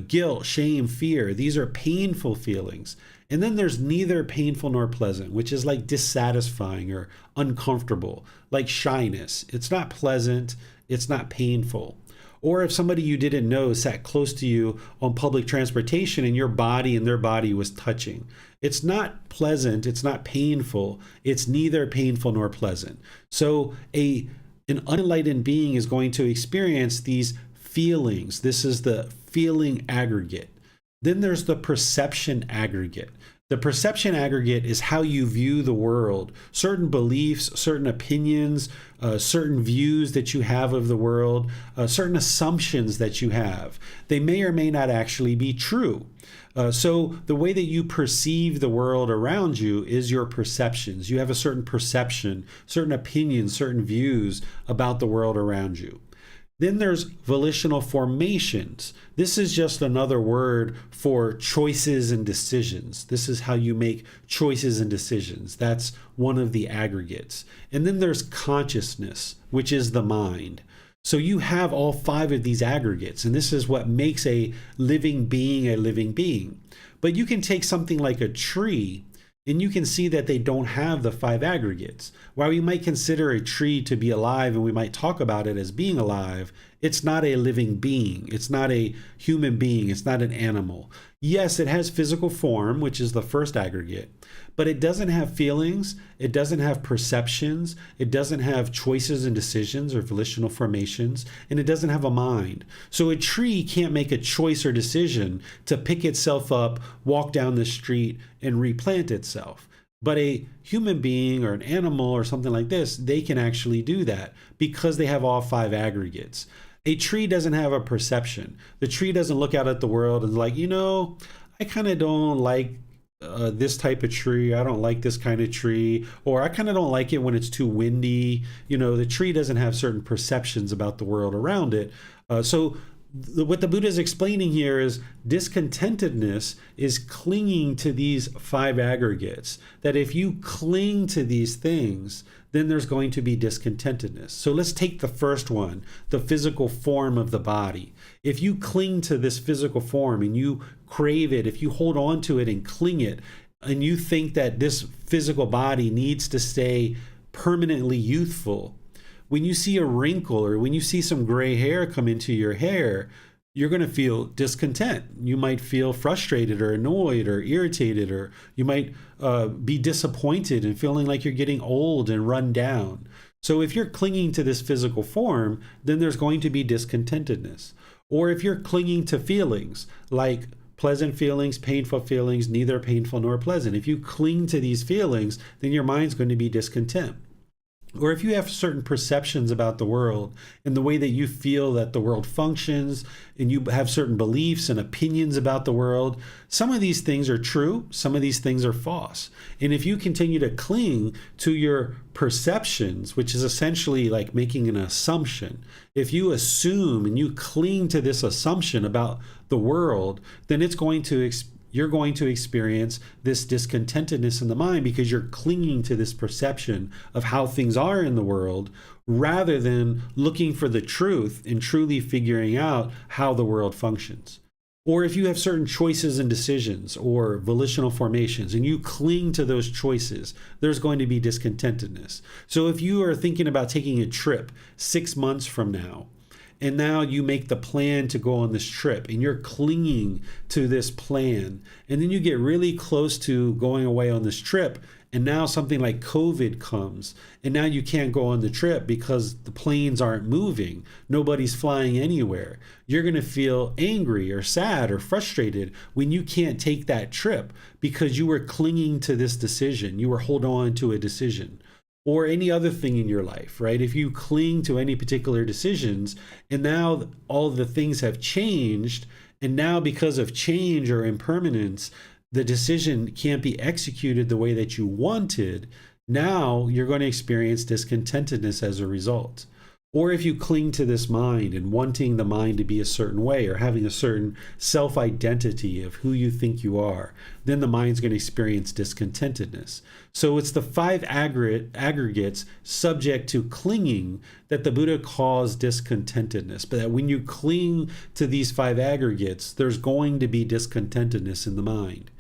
guilt, shame, fear. These are painful feelings. And then there's neither painful nor pleasant, which is like dissatisfying or uncomfortable, like shyness. It's not pleasant. It's not painful. Or if somebody you didn't know sat close to you on public transportation and your body and their body was touching. It's not pleasant. It's not painful. It's neither painful nor pleasant. So an unenlightened being is going to experience these feelings. This is the feeling aggregate. Then there's the perception aggregate. The perception aggregate is how you view the world, certain beliefs, certain opinions, certain views that you have of the world, certain assumptions that you have. They may or may not actually be true. So the way that you perceive the world around you is your perceptions. You have a certain perception, certain opinions, certain views about the world around you. Then there's volitional formations. This is just another word for choices and decisions. This is how you make choices and decisions. That's one of the aggregates. And then there's consciousness, which is the mind. So you have all 5 of these aggregates, and this is what makes a living being a living being. But you can take something like a tree, and you can see that they don't have the 5 aggregates. While we might consider a tree to be alive and we might talk about it as being alive, it's not a living being. It's not a human being. It's not an animal. Yes, it has physical form, which is the first aggregate, but it doesn't have feelings. It doesn't have perceptions. It doesn't have choices and decisions or volitional formations, and it doesn't have a mind. So a tree can't make a choice or decision to pick itself up, walk down the street, and replant itself. But a human being or an animal or something like this, they can actually do that because they have all 5 aggregates. A tree doesn't have a perception. The tree doesn't look out at the world and like, I kind of don't like this type of tree. I don't like this kind of tree, or I kind of don't like it when it's too windy. The tree doesn't have certain perceptions about the world around it. What the Buddha is explaining here is discontentedness is clinging to these 5 aggregates. That if you cling to these things, then there's going to be discontentedness. So let's take the first one, the physical form of the body. If you cling to this physical form and you crave it, if you hold on to it and cling it, and you think that this physical body needs to stay permanently youthful, when you see a wrinkle or when you see some gray hair come into your hair, you're going to feel discontent. You might feel frustrated or annoyed or irritated, or you might be disappointed and feeling like you're getting old and run down. So if you're clinging to this physical form, then there's going to be discontentedness. Or if you're clinging to feelings like pleasant feelings, painful feelings, neither painful nor pleasant, if you cling to these feelings, then your mind's going to be discontent. Or if you have certain perceptions about the world and the way that you feel that the world functions, and you have certain beliefs and opinions about the world, some of these things are true, some of these things are false. And if you continue to cling to your perceptions, which is essentially like making an assumption, if you assume and you cling to this assumption about the world, then you're going to experience this discontentedness in the mind because you're clinging to this perception of how things are in the world rather than looking for the truth and truly figuring out how the world functions. Or if you have certain choices and decisions or volitional formations and you cling to those choices, there's going to be discontentedness. So if you are thinking about taking a trip 6 months from now, and now you make the plan to go on this trip and you're clinging to this plan, and then you get really close to going away on this trip, and now something like COVID comes, and now you can't go on the trip because the planes aren't moving, nobody's flying anywhere. You're going to feel angry or sad or frustrated when you can't take that trip because you were clinging to this decision, you were holding on to a decision. Or any other thing in your life, right? If you cling to any particular decisions and now all the things have changed, and now because of change or impermanence, the decision can't be executed the way that you wanted, now you're going to experience discontentedness as a result. Or if you cling to this mind and wanting the mind to be a certain way or having a certain self-identity of who you think you are, then the mind's going to experience discontentedness. So it's the 5 aggregates subject to clinging that the Buddha calls discontentedness. But that when you cling to these 5 aggregates, there's going to be discontentedness in the mind.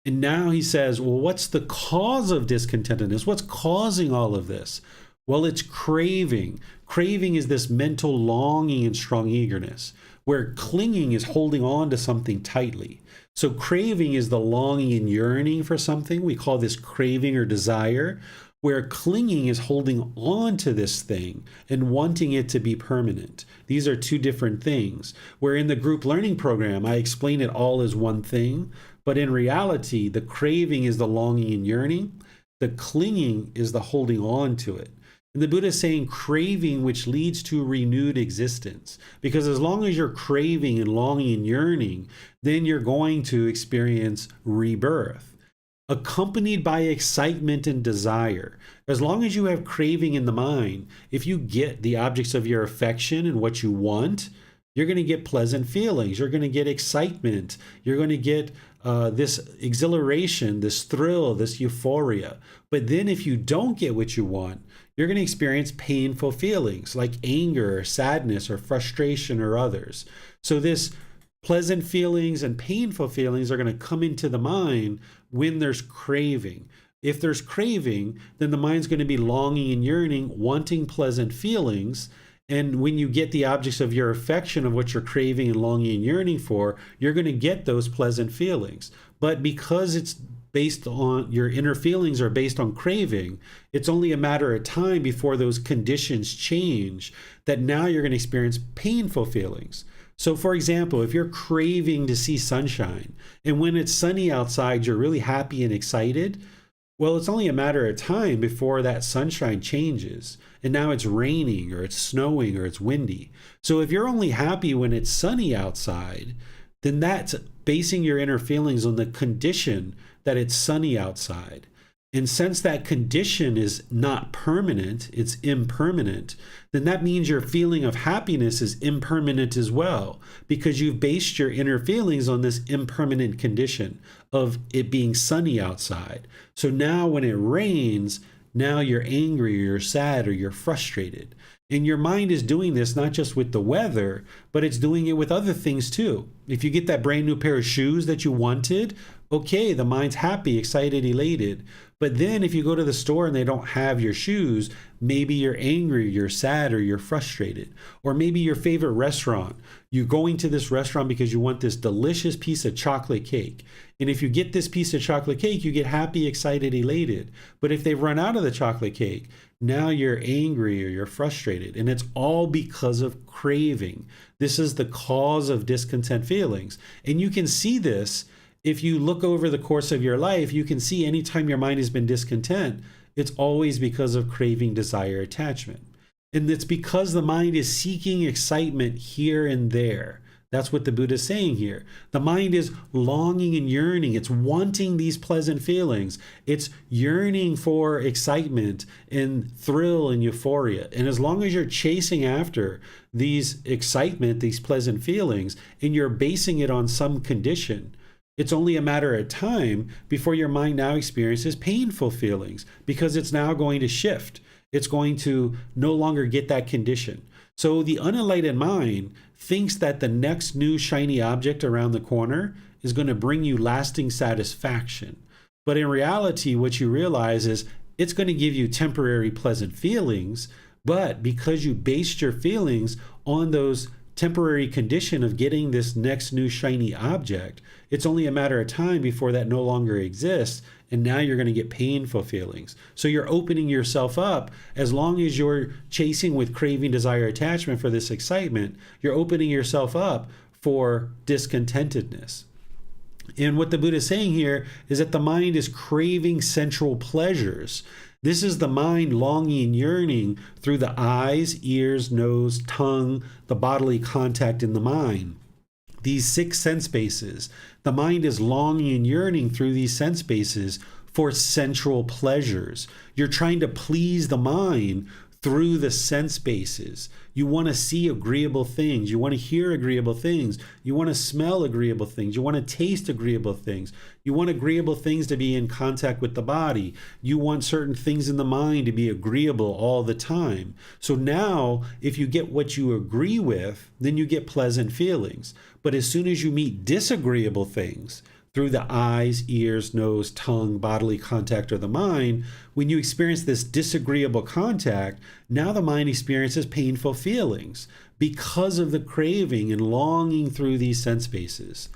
And now he says, well, what's the cause of discontentedness? What's causing all of this? Well, it's craving. Craving is this mental longing and strong eagerness, where clinging is holding on to something tightly. So craving is the longing and yearning for something. We call this craving or desire, where clinging is holding on to this thing and wanting it to be permanent. These are 2 different things. Where in the group learning program, I explain it all as one thing, but in reality, the craving is the longing and yearning. The clinging is the holding on to it. And the Buddha is saying craving, which leads to renewed existence. Because as long as you're craving and longing and yearning, then you're going to experience rebirth. accompanied by excitement and desire. As long as you have craving in the mind, if you get the objects of your affection and what you want, you're going to get pleasant feelings. You're going to get excitement. You're going to get this exhilaration, this thrill, this euphoria. But then if you don't get what you want, you're going to experience painful feelings like anger or sadness or frustration or others. So this pleasant feelings and painful feelings are going to come into the mind when there's craving. If there's craving, then the mind's going to be longing and yearning, wanting pleasant feelings. And when you get the objects of your affection, of what you're craving and longing and yearning for, you're going to get those pleasant feelings. But because it's based on your inner feelings are based on craving, it's only a matter of time before those conditions change, that now you're going to experience painful feelings. So for example, if you're craving to see sunshine, and when it's sunny outside, you're really happy and excited, well, it's only a matter of time before that sunshine changes, and now it's raining, or it's snowing, or it's windy. So if you're only happy when it's sunny outside, then that's basing your inner feelings on the condition that it's sunny outside. And since that condition is not permanent, it's impermanent, then that means your feeling of happiness is impermanent as well, because you've based your inner feelings on this impermanent condition of it being sunny outside. So now when it rains, now you're angry, or you're sad, or you're frustrated. And your mind is doing this not just with the weather, but it's doing it with other things too. If you get that brand new pair of shoes that you wanted, okay, the mind's happy, excited, elated. But then if you go to the store and they don't have your shoes, maybe you're angry, you're sad, or you're frustrated. Or maybe your favorite restaurant, you're going to this restaurant because you want this delicious piece of chocolate cake. And if you get this piece of chocolate cake, you get happy, excited, elated. But if they've run out of the chocolate cake, now you're angry or you're frustrated. And it's all because of craving. This is the cause of discontent feelings. And you can see this if you look over the course of your life. You can see anytime your mind has been discontent, it's always because of craving, desire, attachment. And it's because the mind is seeking excitement here and there. That's what the Buddha is saying here. The mind is longing and yearning. It's wanting these pleasant feelings. It's yearning for excitement and thrill and euphoria. And as long as you're chasing after these excitement, these pleasant feelings, and you're basing it on some condition, it's only a matter of time before your mind now experiences painful feelings, because it's now going to shift. It's going to no longer get that condition. So the unenlightened mind thinks that the next new shiny object around the corner is going to bring you lasting satisfaction. But in reality, what you realize is it's going to give you temporary pleasant feelings, but because you based your feelings on those temporary condition of getting this next new shiny object, it's only a matter of time before that no longer exists, and now you're going to get painful feelings. So you're opening yourself up. As long as you're chasing with craving, desire, attachment for this excitement, you're opening yourself up for discontentedness. And what the Buddha is saying here is that the mind is craving sensual pleasures. This is the mind longing and yearning through the eyes, ears, nose, tongue, the bodily contact in the mind. These 6 sense bases, the mind is longing and yearning through these sense bases for sensual pleasures. You're trying to please the mind through the sense bases. You want to see agreeable things. You want to hear agreeable things. You want to smell agreeable things. You want to taste agreeable things. You want agreeable things to be in contact with the body. You want certain things in the mind to be agreeable all the time. So now, if you get what you agree with, then you get pleasant feelings. But as soon as you meet disagreeable things, through the eyes, ears, nose, tongue, bodily contact, or the mind, when you experience this disagreeable contact, now the mind experiences painful feelings because of the craving and longing through these sense bases.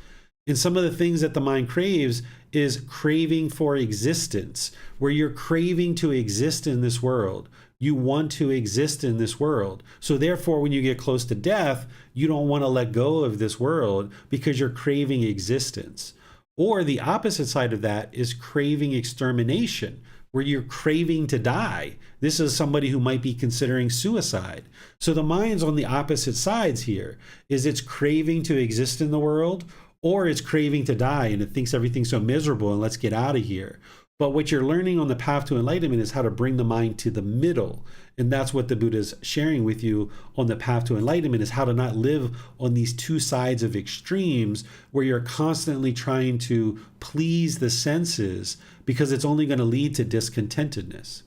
And some of the things that the mind craves is craving for existence, where you're craving to exist in this world. You want to exist in this world. So therefore, when you get close to death, you don't want to let go of this world because you're craving existence. Or the opposite side of that is craving extermination, where you're craving to die. This is somebody who might be considering suicide. So the mind's on the opposite sides here, is it's craving to exist in the world, or it's craving to die and it thinks everything's so miserable and let's get out of here. But what you're learning on the path to enlightenment is how to bring the mind to the middle. And that's what the Buddha is sharing with you on the path to enlightenment, is how to not live on these two sides of extremes where you're constantly trying to please the senses, because it's only going to lead to discontentedness.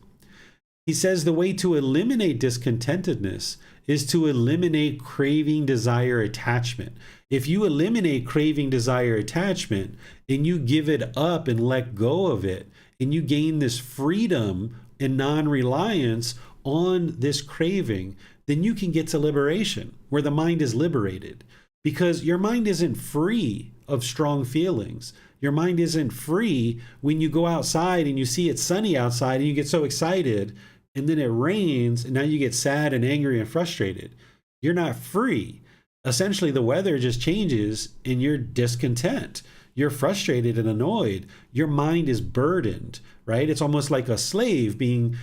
He says the way to eliminate discontentedness is to eliminate craving, desire, attachment. If you eliminate craving, desire, attachment, and you give it up and let go of it, and you gain this freedom and non-reliance on this craving, then you can get to liberation, where the mind is liberated. Because your mind isn't free of strong feelings. Your mind isn't free when you go outside and you see it's sunny outside and you get so excited, and then it rains and now you get sad and angry and frustrated. You're not free. Essentially, the weather just changes and you're discontent. You're frustrated and annoyed. Your mind is burdened, right? It's almost like a slave being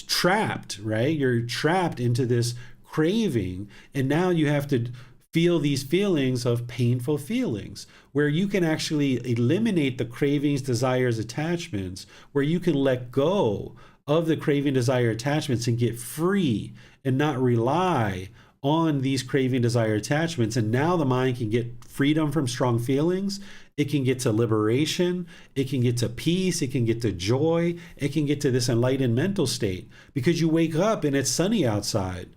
trapped, right? You're trapped into this craving, and now you have to feel these feelings of painful feelings, where you can actually eliminate the cravings, desires, attachments, where you can let go of the craving, desire, attachments and get free and not rely on these craving, desire, attachments. And now the mind can get freedom from strong feelings. It can get to liberation. It can get to peace. It can get to joy. It can get to this enlightened mental state, because you wake up and it's sunny outside.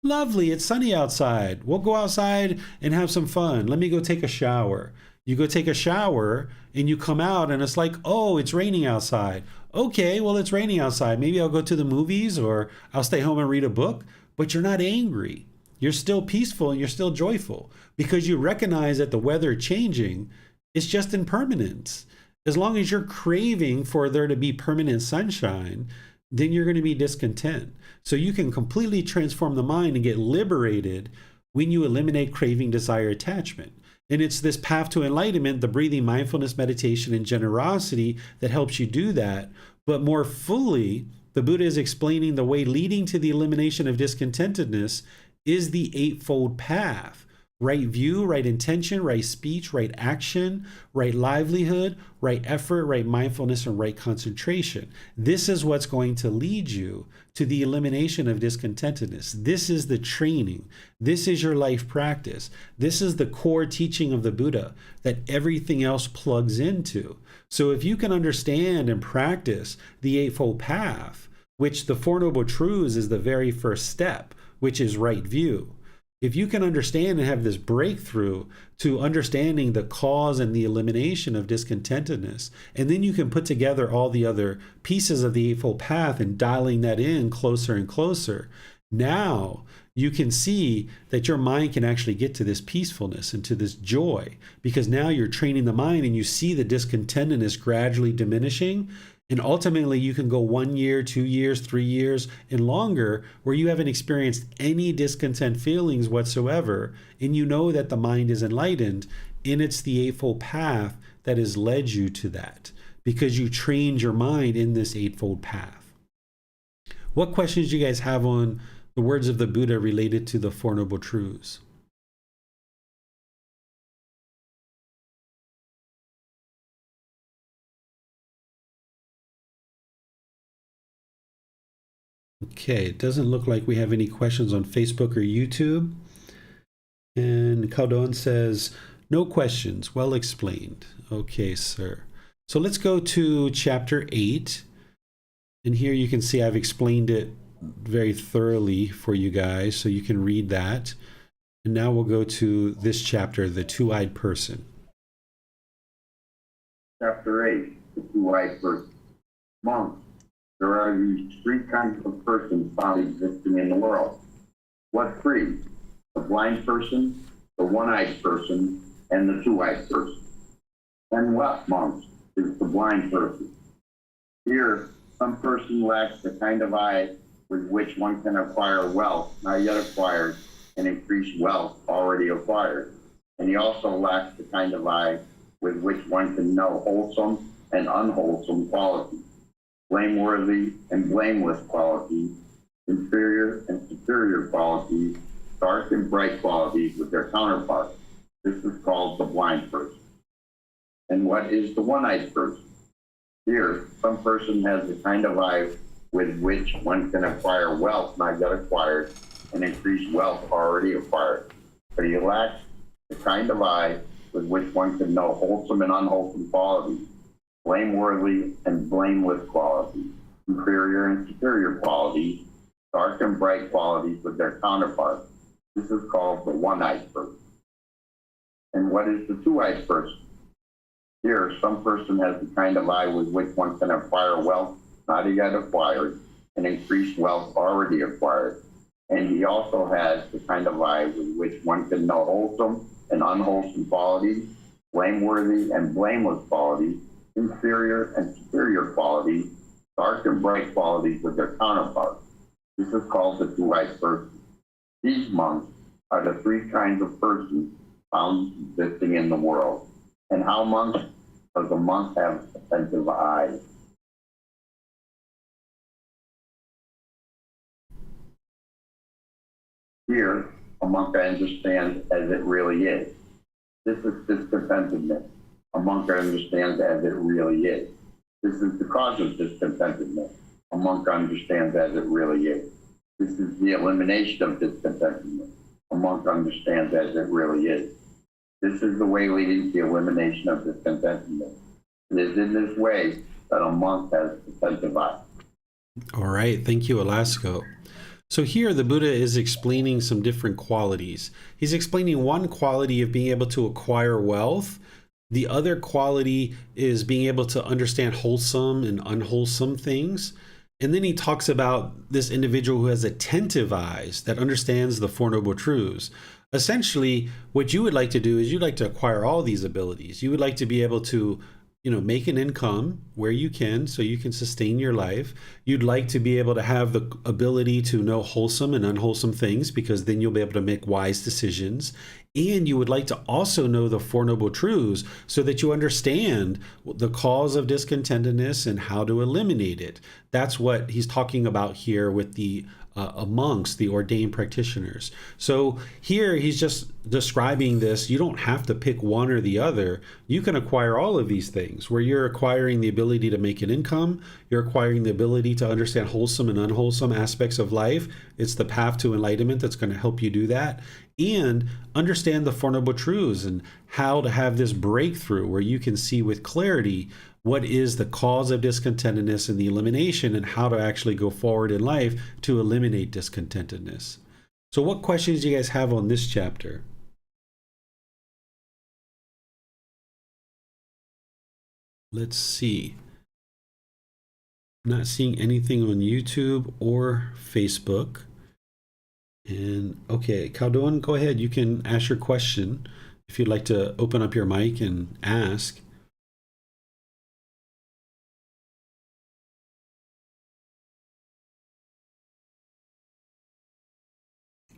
Lovely, it's sunny outside. We'll go outside and have some fun. Let me go take a shower. You go take a shower and you come out and it's like, oh, it's raining outside. Okay, well, it's raining outside. Maybe I'll go to the movies or I'll stay home and read a book. But you're not angry. You're still peaceful and you're still joyful, because you recognize that the weather changing is just impermanence. As long as you're craving for there to be permanent sunshine, then you're going to be discontent. So you can completely transform the mind and get liberated when you eliminate craving, desire, attachment. And it's this path to enlightenment, the breathing, mindfulness, meditation, and generosity that helps you do that. But more fully, the Buddha is explaining the way leading to the elimination of discontentedness is the Eightfold Path. Right view, right intention, right speech, right action, right livelihood, right effort, right mindfulness, and right concentration. This is what's going to lead you to the elimination of discontentedness. This is the training. This is your life practice. This is the core teaching of the Buddha that everything else plugs into. So if you can understand and practice the Eightfold Path, which the Four Noble Truths is the very first step, which is right view. If you can understand and have this breakthrough to understanding the cause and the elimination of discontentedness, and then you can put together all the other pieces of the Eightfold Path and dialing that in closer and closer, now you can see that your mind can actually get to this peacefulness and to this joy, because now you're training the mind and you see the discontentedness gradually diminishing. And ultimately, you can go 1 year, 2 years, 3 years, and longer where you haven't experienced any discontent feelings whatsoever. And you know that the mind is enlightened, and it's the Eightfold Path that has led you to that, because you trained your mind in this Eightfold Path. What questions do you guys have on the words of the Buddha related to the Four Noble Truths? Okay, it doesn't look like we have any questions on Facebook or YouTube. And Caldon says, no questions, well explained. Okay, sir. So let's go to chapter 8. And here you can see I've explained it very thoroughly for you guys, so you can read that. And now we'll go to this chapter, the two-eyed person. Chapter 8, the two-eyed person. Monks. There are these three kinds of persons found existing in the world. What three? The blind person, the one-eyed person, and the two-eyed person. And what, monks, is the blind person? Here, some person lacks the kind of eye with which one can acquire wealth not yet acquired and increase wealth already acquired. And he also lacks the kind of eye with which one can know wholesome and unwholesome qualities, blameworthy and blameless qualities, inferior and superior qualities, dark and bright qualities with their counterparts, This is called the blind person. And what is the one-eyed person? Here, some person has the kind of eye with which one can acquire wealth not yet acquired and increase wealth already acquired. But he lacks the kind of eye with which one can know wholesome and unwholesome qualities, blameworthy and blameless qualities, inferior and superior qualities, dark and bright qualities with their counterparts. This is called the one-eyed person. And what is the two-eyed person? Here, some person has the kind of eye with which one can acquire wealth not yet acquired and increase wealth already acquired. And he also has the kind of eye with which one can know wholesome and unwholesome qualities, blameworthy and blameless qualities, inferior and superior qualities, dark and bright qualities with their counterparts. This is called the two-eyed person. These monks are the three kinds of persons found existing in the world. And how monks does a monk have attentive eyes? Here, a monk understands as it really is. This is discontentedness. A monk understands as it really is. This is the cause of discontentedness. A monk understands as it really is. This is the elimination of discontentedness. A monk understands as it really is. This is the way leading to the elimination of discontentedness. It is in this way that a monk has attentive eye. All right. Thank you, Elasco. So here the Buddha is explaining some different qualities. He's explaining one quality of being able to acquire wealth. The other quality is being able to understand wholesome and unwholesome things. And then he talks about this individual who has attentive eyes that understands the Four Noble Truths. Essentially, what you would like to do is you'd like to acquire all these abilities. You would like to be able to make an income where you can so you can sustain your life. You'd like to be able to have the ability to know wholesome and unwholesome things because then you'll be able to make wise decisions. And you would like to also know the Four Noble Truths so that you understand the cause of discontentedness and how to eliminate it. That's what he's talking about here with the amongst the ordained practitioners. So here he's just describing this. You don't have to pick one or the other. You can acquire all of these things where you're acquiring the ability to make an income. You're acquiring the ability to understand wholesome and unwholesome aspects of life. It's the path to enlightenment that's going to help you do that. And understand the Four Noble Truths and how to have this breakthrough where you can see with clarity what is the cause of discontentedness and the elimination and how to actually go forward in life to eliminate discontentedness. So what questions do you guys have on this chapter? Let's see. I'm not seeing anything on YouTube or Facebook. And okay, Khaldun, go ahead. You can ask your question if you'd like to open up your mic and ask.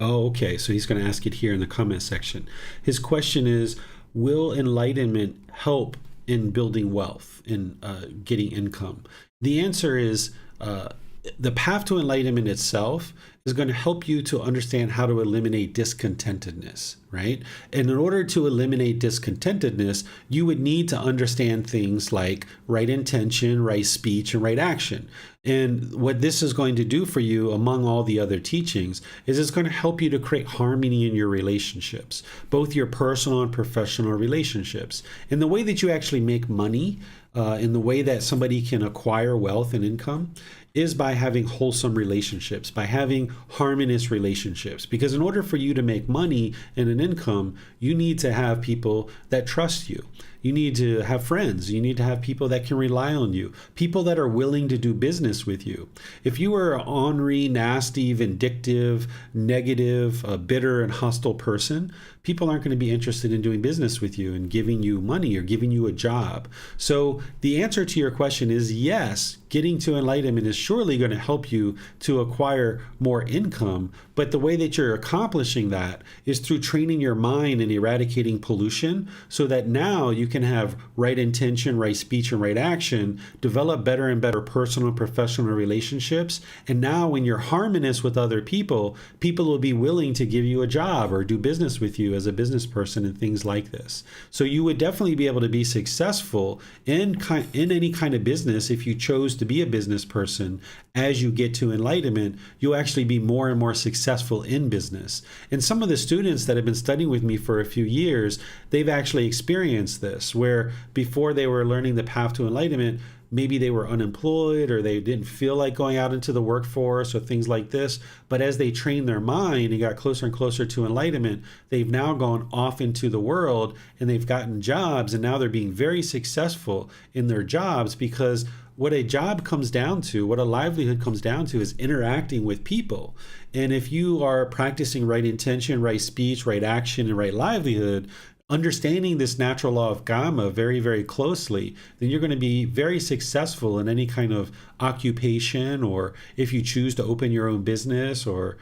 Oh, okay. So he's going to ask it here in the comment section. His question is, will enlightenment help in building wealth, in getting income? The answer is the path to enlightenment itself is going to help you to understand how to eliminate discontentedness, right? And in order to eliminate discontentedness, you would need to understand things like right intention, right speech, and right action. And what this is going to do for you, among all the other teachings, is it's going to help you to create harmony in your relationships, both your personal and professional relationships. And the way that you actually make money, in the way that somebody can acquire wealth and income, is by having wholesome relationships, by having harmonious relationships. Because in order for you to make money and an income, you need to have people that trust you. You need to have friends. You need to have people that can rely on you, people that are willing to do business with you. If you are an ornery, nasty, vindictive, negative, bitter, and hostile person, people aren't going to be interested in doing business with you and giving you money or giving you a job. So the answer to your question is yes. getting to enlightenment is surely going to help you to acquire more income. But the way that you're accomplishing that is through training your mind and eradicating pollution so that now you can have right intention, right speech, and right action, develop better and better personal and professional relationships. And now when you're harmonious with other people, people will be willing to give you a job or do business with you as a business person and things like this. So you would definitely be able to be successful in any kind of business if you chose to be a business person. As you get to enlightenment, you'll actually be more and more successful in business. And some of the students that have been studying with me for a few years, they've actually experienced this, where before they were learning the path to enlightenment, maybe they were unemployed or they didn't feel like going out into the workforce or things like this. But as they trained their mind and got closer and closer to enlightenment, they've now gone off into the world and they've gotten jobs, and now they're being very successful in their jobs, because what a job comes down to, what a livelihood comes down to, is interacting with people. And if you are practicing right intention, right speech, right action, and right livelihood, understanding this natural law of Gotama very, very closely, then you're going to be very successful in any kind of occupation, or if you choose to open your own business or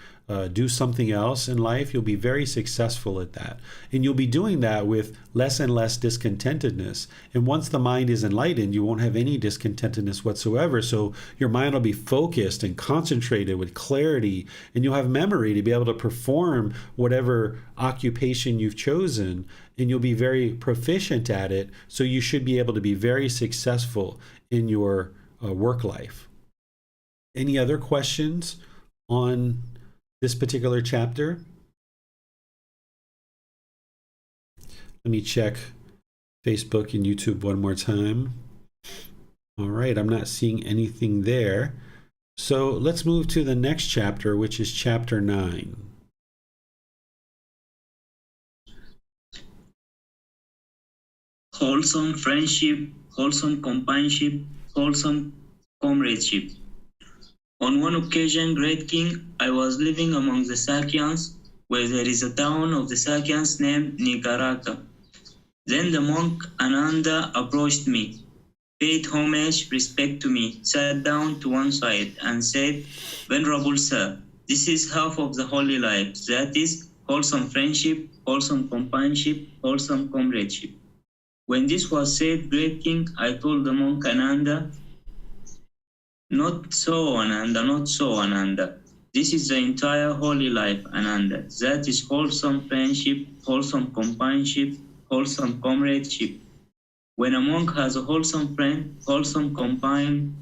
do something else in life, you'll be very successful at that. And you'll be doing that with less and less discontentedness. And once the mind is enlightened, you won't have any discontentedness whatsoever. So your mind will be focused and concentrated with clarity, and you'll have memory to be able to perform whatever occupation you've chosen, and you'll be very proficient at it. So you should be able to be very successful in your work life. Any other questions on this particular chapter? Let me check Facebook and YouTube one more time. All right, I'm not seeing anything there. So let's move to the next chapter, which is chapter 9. Wholesome friendship, wholesome companionship, wholesome comradeship. On one occasion, great king, I was living among the Sakyans, where there is a town of the Sakyans named Nigaraka. Then the monk Ananda approached me, paid homage, respect to me, sat down to one side, and said, "Venerable sir, this is half of the holy life, that is, wholesome friendship, wholesome companionship, wholesome comradeship." When this was said, great king, I told the monk Ananda, "Not so, Ananda, not so, Ananda. This is the entire holy life, Ananda. That is wholesome friendship, wholesome companionship, wholesome comradeship. When a monk has a wholesome friend, wholesome companion,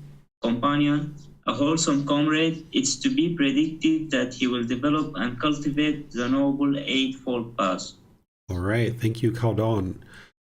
a wholesome comrade, it's to be predicted that he will develop and cultivate the noble eightfold path." All right, thank you, Kaldon.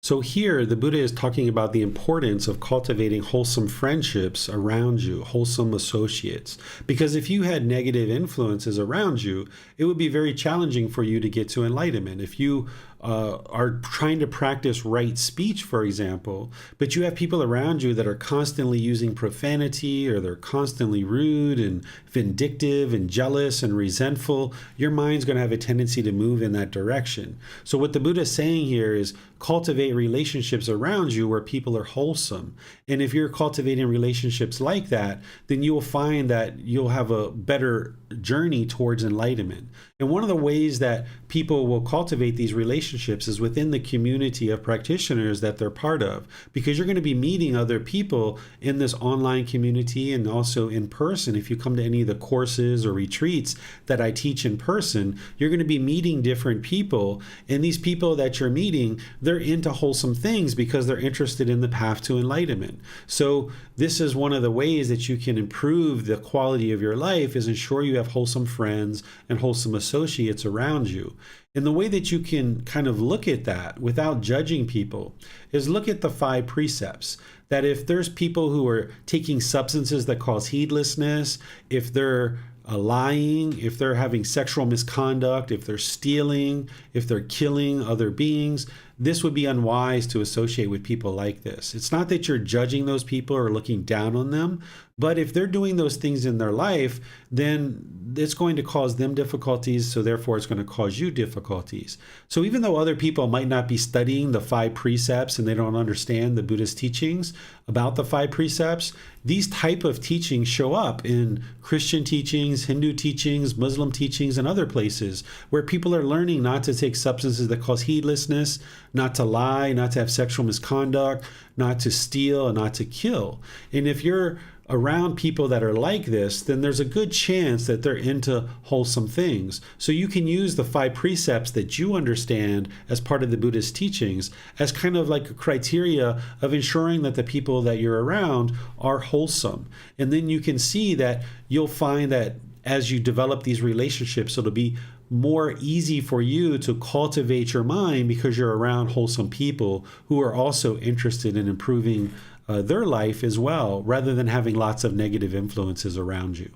So here, the Buddha is talking about the importance of cultivating wholesome friendships around you, wholesome associates. Because if you had negative influences around you, it would be very challenging for you to get to enlightenment. If you are trying to practice right speech, for example, but you have people around you that are constantly using profanity, or they're constantly rude and vindictive and jealous and resentful, your mind's going to have a tendency to move in that direction. So what the Buddha is saying here is cultivate relationships around you where people are wholesome. And if you're cultivating relationships like that, then you will find that you'll have a better journey towards enlightenment. And one of the ways that people will cultivate these relationships is within the community of practitioners that they're part of, because you're going to be meeting other people in this online community and also in person. If you come to any of the courses or retreats that I teach in person, you're going to be meeting different people, and these people that you're meeting, they're into wholesome things because they're interested in the path to enlightenment. So this is one of the ways that you can improve the quality of your life, is ensure you have wholesome friends and wholesome associates around you. And the way that you can kind of look at that without judging people is look at the 5 precepts. That if there's people who are taking substances that cause heedlessness, if they're lying, if they're having sexual misconduct, if they're stealing, if they're killing other beings, this would be unwise to associate with people like this. It's not that you're judging those people or looking down on them, but if they're doing those things in their life, then it's going to cause them difficulties, so therefore it's going to cause you difficulties. So even though other people might not be studying the 5 precepts and they don't understand the Buddhist teachings about the 5 precepts, these type of teachings show up in Christian teachings, Hindu teachings, Muslim teachings, and other places where people are learning not to take substances that cause heedlessness, not to lie, not to have sexual misconduct, not to steal, and not to kill. And if you're around people that are like this, then there's a good chance that they're into wholesome things. So you can use the 5 precepts that you understand as part of the Buddhist teachings as kind of like a criteria of ensuring that the people that you're around are wholesome. And then you can see that you'll find that as you develop these relationships, it'll be more easy for you to cultivate your mind because you're around wholesome people who are also interested in improving their life as well, rather than having lots of negative influences around you.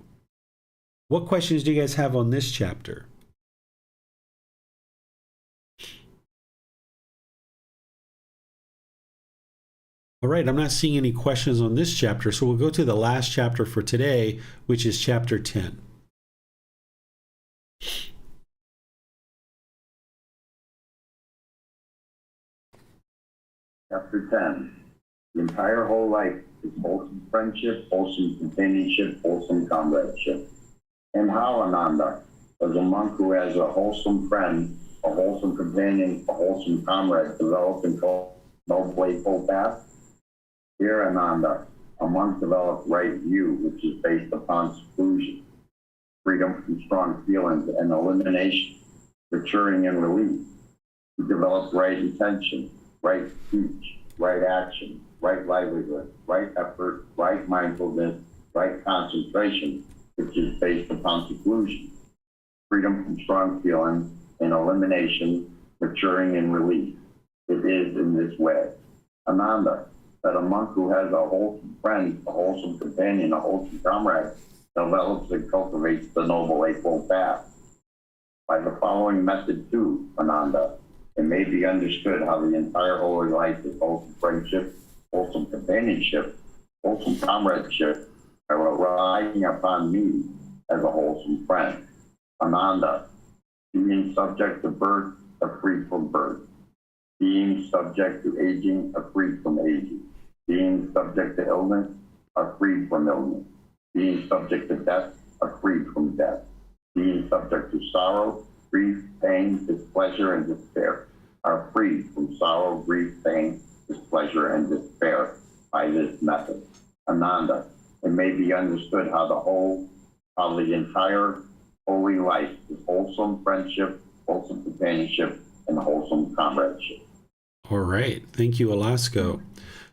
What questions do you guys have on this chapter? All right, I'm not seeing any questions on this chapter, so we'll go to the last chapter for today, which is chapter 10. Chapter 10. The entire whole life is wholesome friendship, wholesome companionship, wholesome comradeship. And how, Ananda, does a monk who has a wholesome friend, a wholesome companion, a wholesome comrade develop and call noble eightfold path? Here, Ananda, a monk develops right view, which is based upon seclusion, freedom from strong feelings, and elimination, maturing and release. He develops right intention, right speech, right action, right livelihood, right effort, right mindfulness, right concentration, which is based upon seclusion, freedom from strong feelings, and elimination, maturing and release. It is in this way, Ananda, that a monk who has a wholesome friend, a wholesome companion, a wholesome comrade, develops and cultivates the Noble Eightfold Path. By the following method too, Ananda, it may be understood how the entire holy life is wholesome friendship, wholesome companionship, wholesome comradeship, are relying upon me as a wholesome friend. Ananda, being subject to birth, are free from birth. Being subject to aging, are free from aging. Being subject to illness, are free from illness. Being subject to death, are free from death. Being subject to sorrow, grief, pain, displeasure, and despair, are free from sorrow, grief, pain, displeasure, and despair by this method. Ananda, it may be understood how the entire holy life is wholesome friendship, wholesome companionship, and wholesome comradeship. All right. Thank you, Alasko.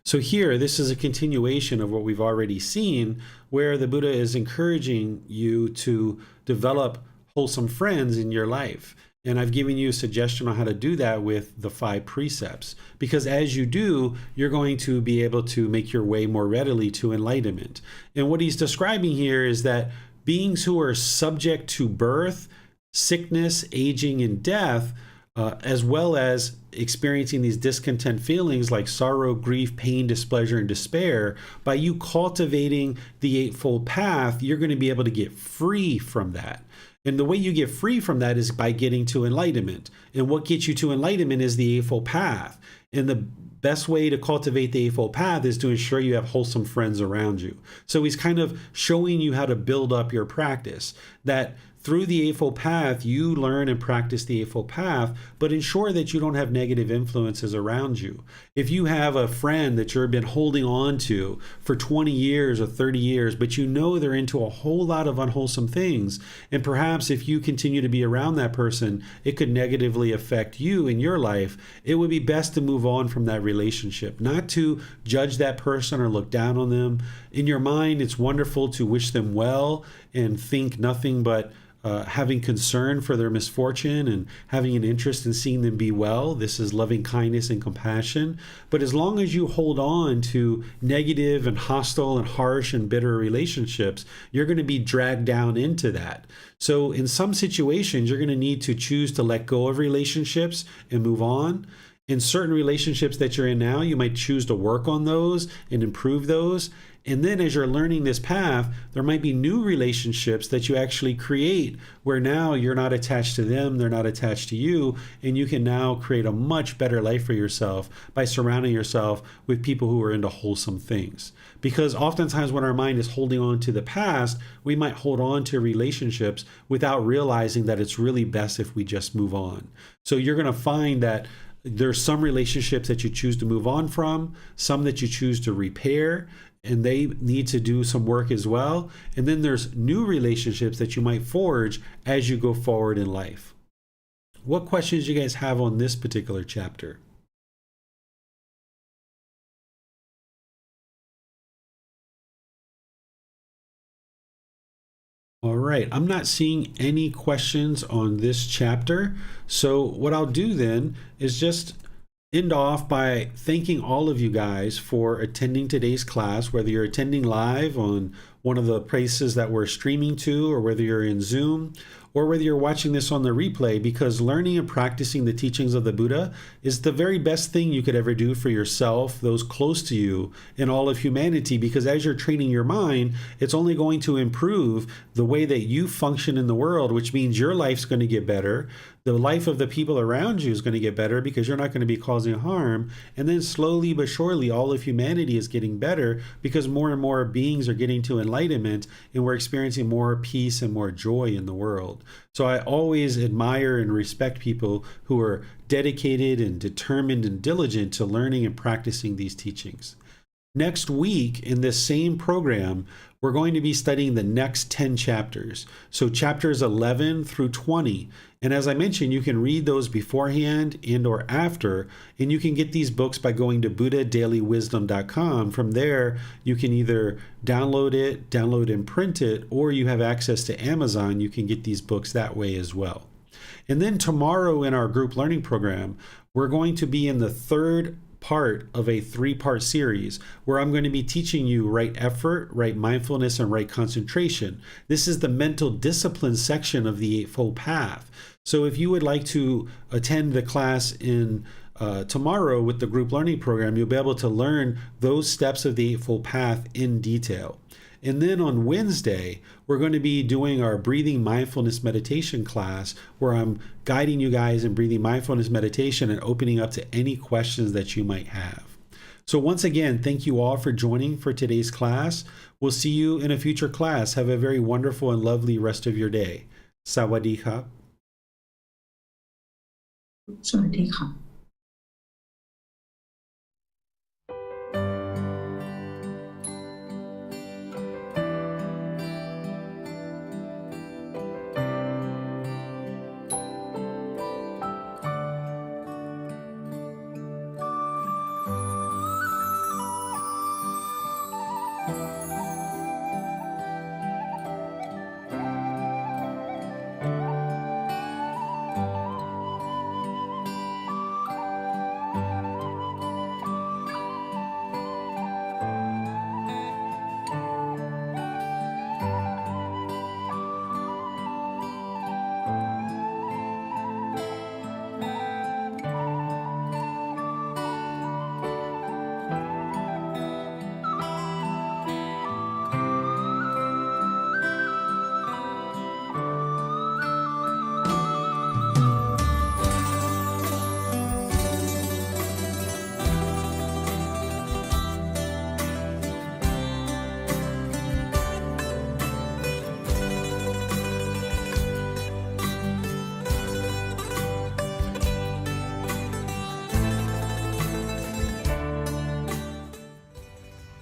So here, this is a continuation of what we've already seen, where the Buddha is encouraging you to develop wholesome friends in your life. And I've given you a suggestion on how to do that with the 5 precepts, because as you do, you're going to be able to make your way more readily to enlightenment. And what he's describing here is that beings who are subject to birth, sickness, aging, and death, as well as experiencing these discontent feelings like sorrow, grief, pain, displeasure, and despair, by you cultivating the Eightfold Path, you're going to be able to get free from that. And the way you get free from that is by getting to enlightenment. And what gets you to enlightenment is the Eightfold Path. And the best way to cultivate the Eightfold Path is to ensure you have wholesome friends around you. So he's kind of showing you how to build up your practice, that through the Eightfold Path, you learn and practice the Eightfold Path, but ensure that you don't have negative influences around you. If you have a friend that you've been holding on to for 20 years or 30 years, but you know they're into a whole lot of unwholesome things, and perhaps if you continue to be around that person, it could negatively affect you in your life, it would be best to move on from that relationship, not to judge that person or look down on them. In your mind, it's wonderful to wish them well and think nothing but having concern for their misfortune and having an interest in seeing them be well. This is loving kindness and compassion. But as long as you hold on to negative and hostile and harsh and bitter relationships, you're going to be dragged down into that. So in some situations, you're going to need to choose to let go of relationships and move on. In certain relationships that you're in now, you might choose to work on those and improve those. And then as you're learning this path, there might be new relationships that you actually create where now you're not attached to them, they're not attached to you, and you can now create a much better life for yourself by surrounding yourself with people who are into wholesome things. Because oftentimes when our mind is holding on to the past, we might hold on to relationships without realizing that it's really best if we just move on. So you're going to find that there's some relationships that you choose to move on from, some that you choose to repair, and they need to do some work as well. And then there's new relationships that you might forge as you go forward in life. What questions do you guys have on this particular chapter? All right, I'm not seeing any questions on this chapter. So what I'll do then is just end off by thanking all of you guys for attending today's class, whether you're attending live on one of the places that we're streaming to, or whether you're in Zoom, or whether you're watching this on the replay, because learning and practicing the teachings of the Buddha is the very best thing you could ever do for yourself, those close to you, and all of humanity, because as you're training your mind, it's only going to improve the way that you function in the world, which means your life's going to get better. The life of the people around you is going to get better because you're not going to be causing harm. And then slowly but surely, all of humanity is getting better because more and more beings are getting to enlightenment, and we're experiencing more peace and more joy in the world. So I always admire and respect people who are dedicated and determined and diligent to learning and practicing these teachings. Next week in this same program, we're going to be studying the next 10 chapters. So chapters 11 through 20. And as I mentioned, you can read those beforehand and or after, and you can get these books by going to buddhadailywisdom.com. From there, you can either download and print it, or you have access to Amazon. You can get these books that way as well. And then tomorrow in our group learning program, we're going to be in the third part of a 3-part series where I'm going to be teaching you right effort, right mindfulness, and right concentration. This is the mental discipline section of the Eightfold Path. So if you would like to attend the class in tomorrow with the group learning program, you'll be able to learn those steps of the Eightfold Path in detail. And then on Wednesday, we're going to be doing our breathing mindfulness meditation class where I'm guiding you guys in breathing mindfulness meditation and opening up to any questions that you might have. So once again, thank you all for joining for today's class. We'll see you in a future class. Have a very wonderful and lovely rest of your day. Sawadee ka. สวัสดีค่ะ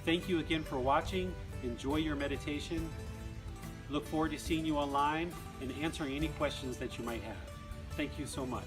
Thank you again for watching. Enjoy your meditation. Look forward to seeing you online and answering any questions that you might have. Thank you so much.